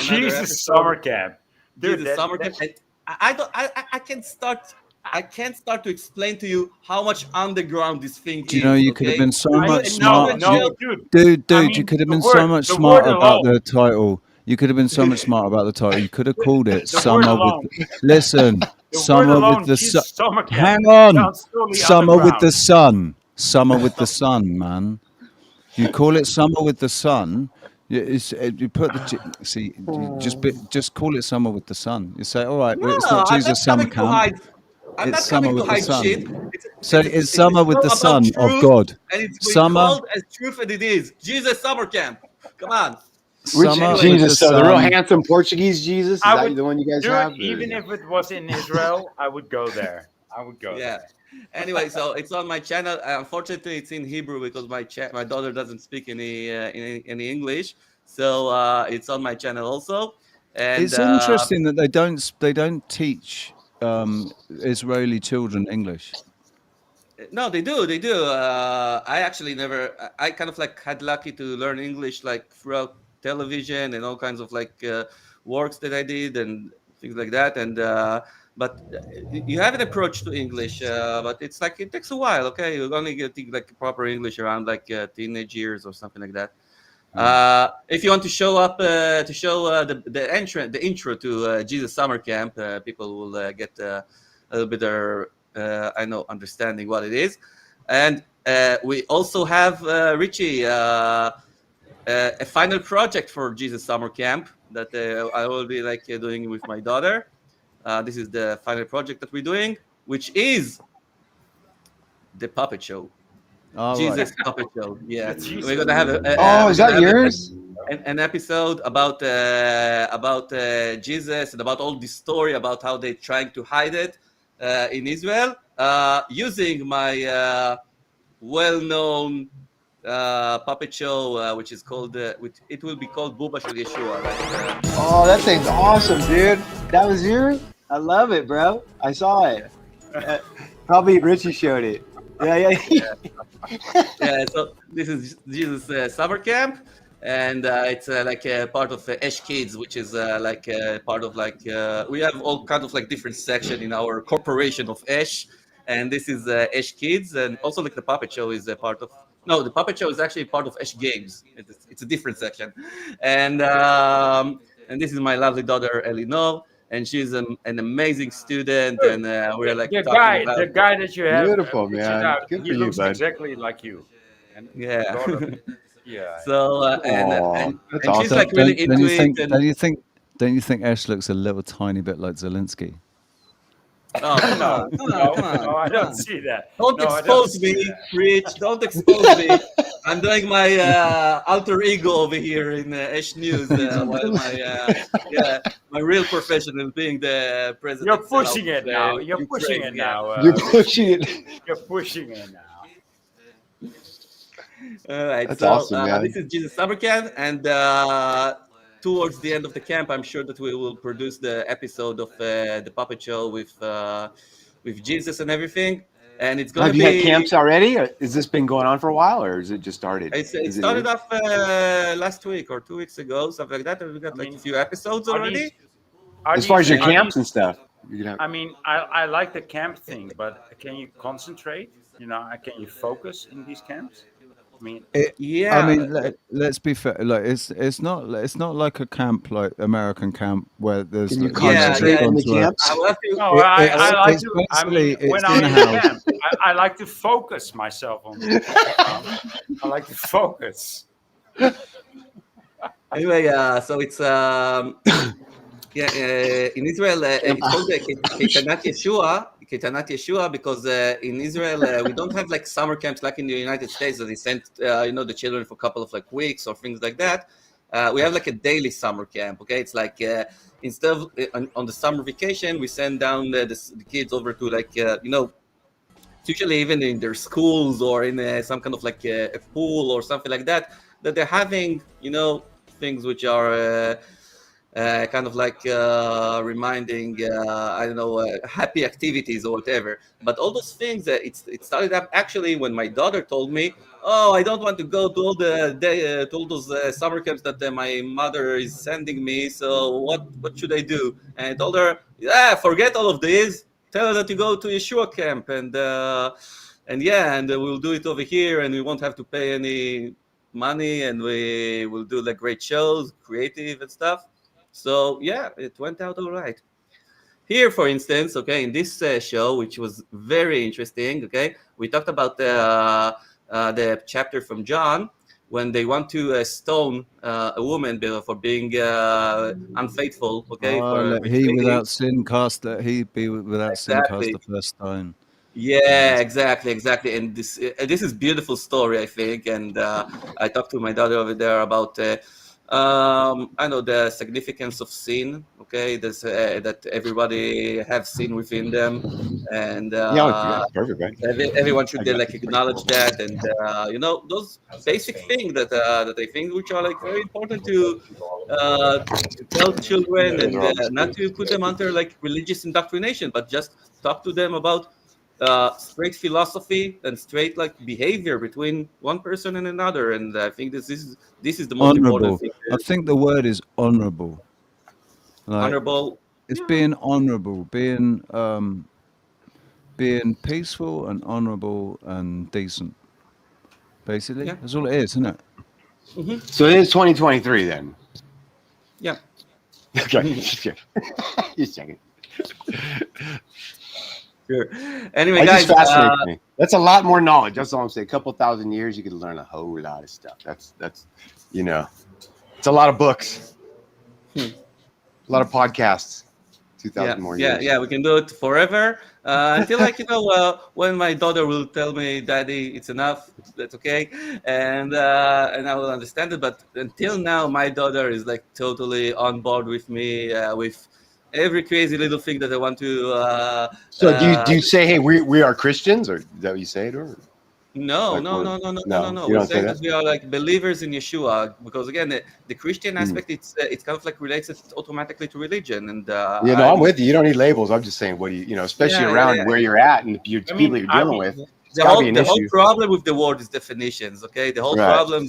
Jesus summer episode. camp, dude. Jesus That summer that camp. And I don't I can start. I can't start to explain to you how much underground this thing Do you know is. you could have Okay, been so to I you much and you no smarter? and You, no Jill. dude. I dude, you mean could have the been so word much the word smarter about alone the title. You could have been so much smarter about the title. You could have called it the word Summer with. alone Listen, the word Summer with alone the sun. Jesus summer camp Hang on, sounds totally Summer with underground. the sun. Summer with the sun, man. You call it Summer with the sun. You put the see. You just call it Summer with the sun. You say, all right, well, it's No, not I'm not Jesus summer coming to camp. hide. I'm It's not Summer coming to with the hide sun. shit. It's So it's it's it's a Summer with show the about Son of truth, God. and it's been Summer, called as truth, and it is Jesus Summer Camp. Come on. Which Summer Anyway, with the Jesus? So the real sun. handsome Portuguese Jesus, is I that would the one you guys do it have? Or even no? if it was in Israel. I would go there. I would go yeah. there. Anyway, so it's on my channel. Unfortunately, it's in Hebrew because my daughter doesn't speak any English. So it's on my channel also. And It's interesting that they don't teach Israeli children English. no, they do. I actually never. I kind of like had lucky to learn English like throughout television and all kinds of like works that I did and things like that. And but you have an approach to English, but it's like it takes a while. Okay, you're only getting like proper English around like teenage years or something like that. If you want to show up to show the intro to Jesus Summer Camp, people will get a little bit I know understanding what it is, and we also have Richie a final project for Jesus Summer Camp that I will be like doing with my daughter. This is the final project that we're doing, which is the puppet show. All right. Jesus puppet show. Yeah, The we're Jesus. gonna have Oh, we're is gonna that have yours? an episode about Jesus and about all this story about how they're trying to hide it in Israel using my well-known puppet show, which is called which it will be called Buba Shel Yeshua, like Oh, that thing's awesome, dude. That was yours? I love it, bro. I saw it. yeah. Uh, Probably Richie showed it. Yeah, yeah. Yeah, so this is Jesus summer camp, and it's like a part of Esh Kids, which is like part of like we have all kind of like different section in our corporation of Esh, and this is Esh Kids, and also like the puppet show is a part of. No, the puppet show is actually part of Esh Games. It's a different section, and this is my lovely daughter Elinor, and she's an amazing student, Dude, and we're like the talking guy about. the guy that you have Beautiful, pictured man. out, Good he for you, looks bud. exactly like you. and Yeah. daughter. Yeah, So Oh, that's and she's awesome. like really Don't into you it, think? and Don't you think Ash looks a little tiny bit like Zelensky? oh, come no, on, come on, no, come on, no, I come don't on. see that. Don't No, I don't expose see me, that. Rich. Don't expose me. I'm doing my alter ego over here in Ash News, while my yeah, my real profession is being the You're president sellout pushing of it now. You're pushing Ukraine. it Yeah. now, You're Richie. pushing it. You're pushing it now. All right. That's So awesome, man. this is Jesus Summer Camp, and towards the end of the camp, I'm sure that we will produce the episode of the puppet show with Jesus and everything, and it's gonna Have you had be. camps already? Or has this been going on for a while, or is it just started? It Is it started new? off last week or 2 weeks ago, something like that, and we got I like a mean, few episodes are already. these are As far as these your And are camps these? and stuff, you can have. I mean, I like the camp thing, but can you concentrate? You know, can you focus in these camps? I mean, It, I yeah, mean, let's be fair. Like, it's not like a camp like American camp where there's Can you like, you know, they've concentrate yeah. in gone the to a. I camps? will have to. no, It, I will I it's have like it's to. I mean, basically when it's I'm in a in the house. camp, I like to focus myself on the camp. You know? I like to focus. anyway. So it's yeah, in Israel, Camp. it's called Ketanat Yeshua. Ketanat Yeshua, because in Israel we don't have like summer camps like in the United States that they send the children for a couple of like weeks or things like that. We have like a daily summer camp. Okay, it's like instead of on the summer vacation, we send down the kids over to like it's usually even in their schools or in some kind of like a pool or something like that, that they're having things which are kind of like reminding I don't know, happy activities or whatever. But all those things, it started up actually when my daughter told me, oh, I don't want to go to all the day to all those summer camps that my mother is sending me, so what should I do? And I told her, yeah, forget all of these, tell her that you go to Yeshua camp, and yeah, and we'll do it over here, and we won't have to pay any money, and we will do like great shows, creative and stuff. So yeah, it went out all right. Here, for instance, okay, in this show, which was very interesting, okay, we talked about the chapter from John when they want to stone a woman for being unfaithful, okay, for Let he betraying him. without sin cast that he be without sin cast Exactly. the first stone. Yeah, exactly. And this is beautiful story, I think. And I talked to my daughter over there about I know the significance of sin. Okay, this that everybody have sin within them, and Yeah, yeah, perfect, right? everyone I should got like acknowledge that, and those basic things that I think which are like very important uh, to tell children, those and are on the not screen. to put them under like religious indoctrination, but just talk to them about straight philosophy and straight like behavior between one person and another. And I think this is the most important Honorable. thing. I think the word is honorable. Like Honorable. it's Yeah. being honorable, being peaceful and honorable and decent. Basically, Yeah. that's all it is, isn't it? So it is 2023 then. Yeah. Okay, just checking. Just checking. Sure. Anyway, It just guys, fascinates me. That's a lot more knowledge. That's all I'm saying. A couple thousand years, you could learn a whole lot of stuff. That's it's a lot of books, a lot of podcasts. 2,000 more years. yeah, we can do it forever until like when my daughter will tell me, "Daddy, it's enough. That's okay," and I will understand it. But until now, my daughter is like totally on board with me with every crazy little thing that I want to. So do you say, hey, we are Christians, or is that what you say to her? No, Like no, we're no, no, no, no, no, no, no. you We're don't say saying that. that we are like believers in Yeshua, because again, the Christian Hmm. aspect, it's kind of like relates it automatically to religion, and I'm with you. You don't need labels. I'm just saying, what do you especially yeah, around where you're at and the people you're I dealing mean, with, it's the got to be whole an the whole issue. problem with the word is definitions. Okay, the whole Right. problem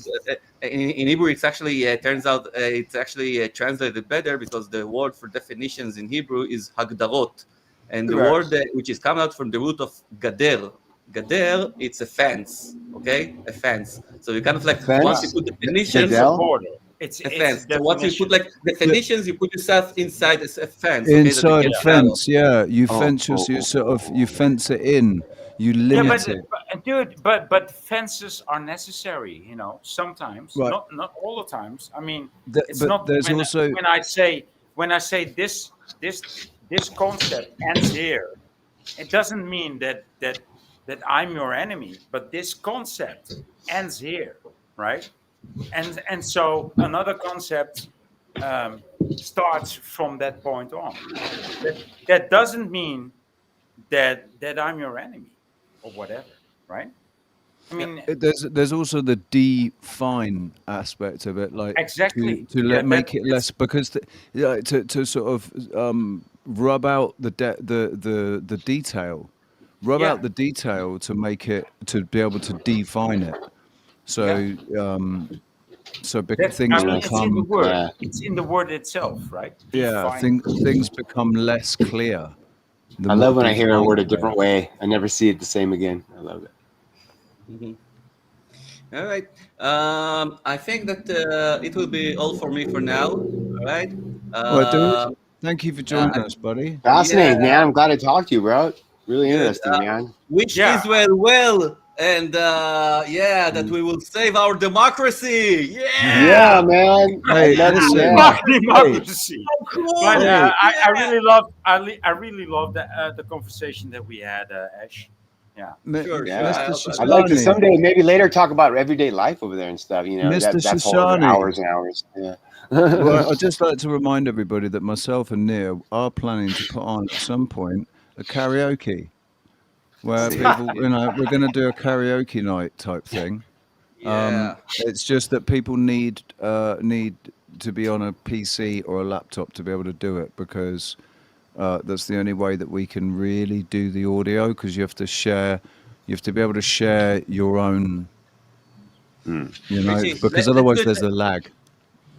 in Hebrew, it's actually turns out it's actually translated better, because the word for definitions in Hebrew is hagdarot, and the Right. word which is coming out from the root of gader. Gader, it's a fence. Okay, a fence. So you kind of like, once you Fence? put it's a definitions, Goodell? border. a It's a fence. So once you put definition. like definitions, you put yourself inside a fence. Okay, that you Inside a can't get out of. fence, yeah, you Oh, fence oh, you oh, sort oh, of you oh. fence it in. You Yeah, limit it. dude, but fences are necessary. Sometimes, Right. not all the times. I mean, it's But not there's also when I say this concept ends here. It doesn't mean that I'm your enemy, but this concept ends here, right? And so another concept starts from that point on. That doesn't mean that I'm your enemy or whatever, right? I Yeah. mean, there's also the define aspect of it, like exactly. Yeah, make it less, because yeah, to sort of rub out the detail, rub yeah, out the detail to make it, to be able to define it. yeah. So That I things mean, it's in the become, word. Yeah. It's in the word itself, right? yeah, Define. things become less clear the I more love when I hear a word defined a they different are. way. I never see it the same again. I love it. Mhm. All right. I think that it will be all for me for now. All right. Well, dude, Uh, thank you for uh, joining I, us, buddy. yeah, Fascinating, man. I'm glad I talked to you, bro. Really good. interesting, man. Wish Yeah. Israel well, and yeah, that we will save our democracy. Yeah, Yeah. man. I'd Hey, love to. listen. Yeah. Fuck Hey, democracy. So But cool. hey, I Yeah. really love I really love the conversation that we had, Ash. Yeah. Sure, sure. Yeah. I Mr. also I'd like to Shoshani, someday, maybe later, talk about everyday life over there and stuff. Mr. That's whole Shoshani. hours and hours. Yeah. Well, I'd just like to remind everybody that myself and Nia are planning to put on at some point a karaoke where See. people, we're going to do a karaoke night type thing. Yeah. It's just that people need to be on a PC or a laptop to be able to do it, because that's the only way that we can really do the audio, because you have to be able to share your own, Hmm. Richie, because let's otherwise do it. there's a lag.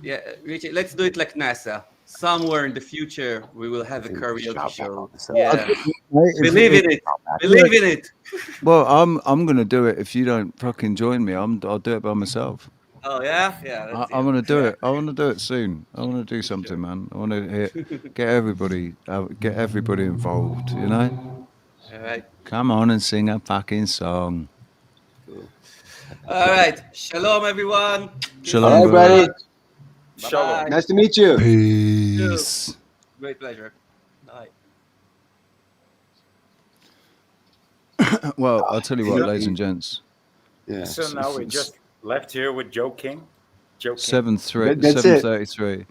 Yeah, Richie, let's do it like NASA. Somewhere in the future, we will have a Think just karaoke drop back show. off the cell. Yeah. Believe If, in it. Drop back. Believe in it. well, I'm gonna do it if you don't fucking join me. I'll do it by myself. Oh yeah, yeah. Let's see I it. want to do it. I want to do it soon. I want to do something, man. I want to get everybody involved. All right. Come on and sing a fucking song. Cool. All right. Shalom, everyone. All Shalom, Kisses. right, brother. buddy. Bye Shalom. bye. Nice to meet you. Peace. Great pleasure. Bye. Well, I'll tell you what, So, ladies and gents. Yeah. so now we just left here with Joe King. Joe King. 7:3, That's it. 7:33.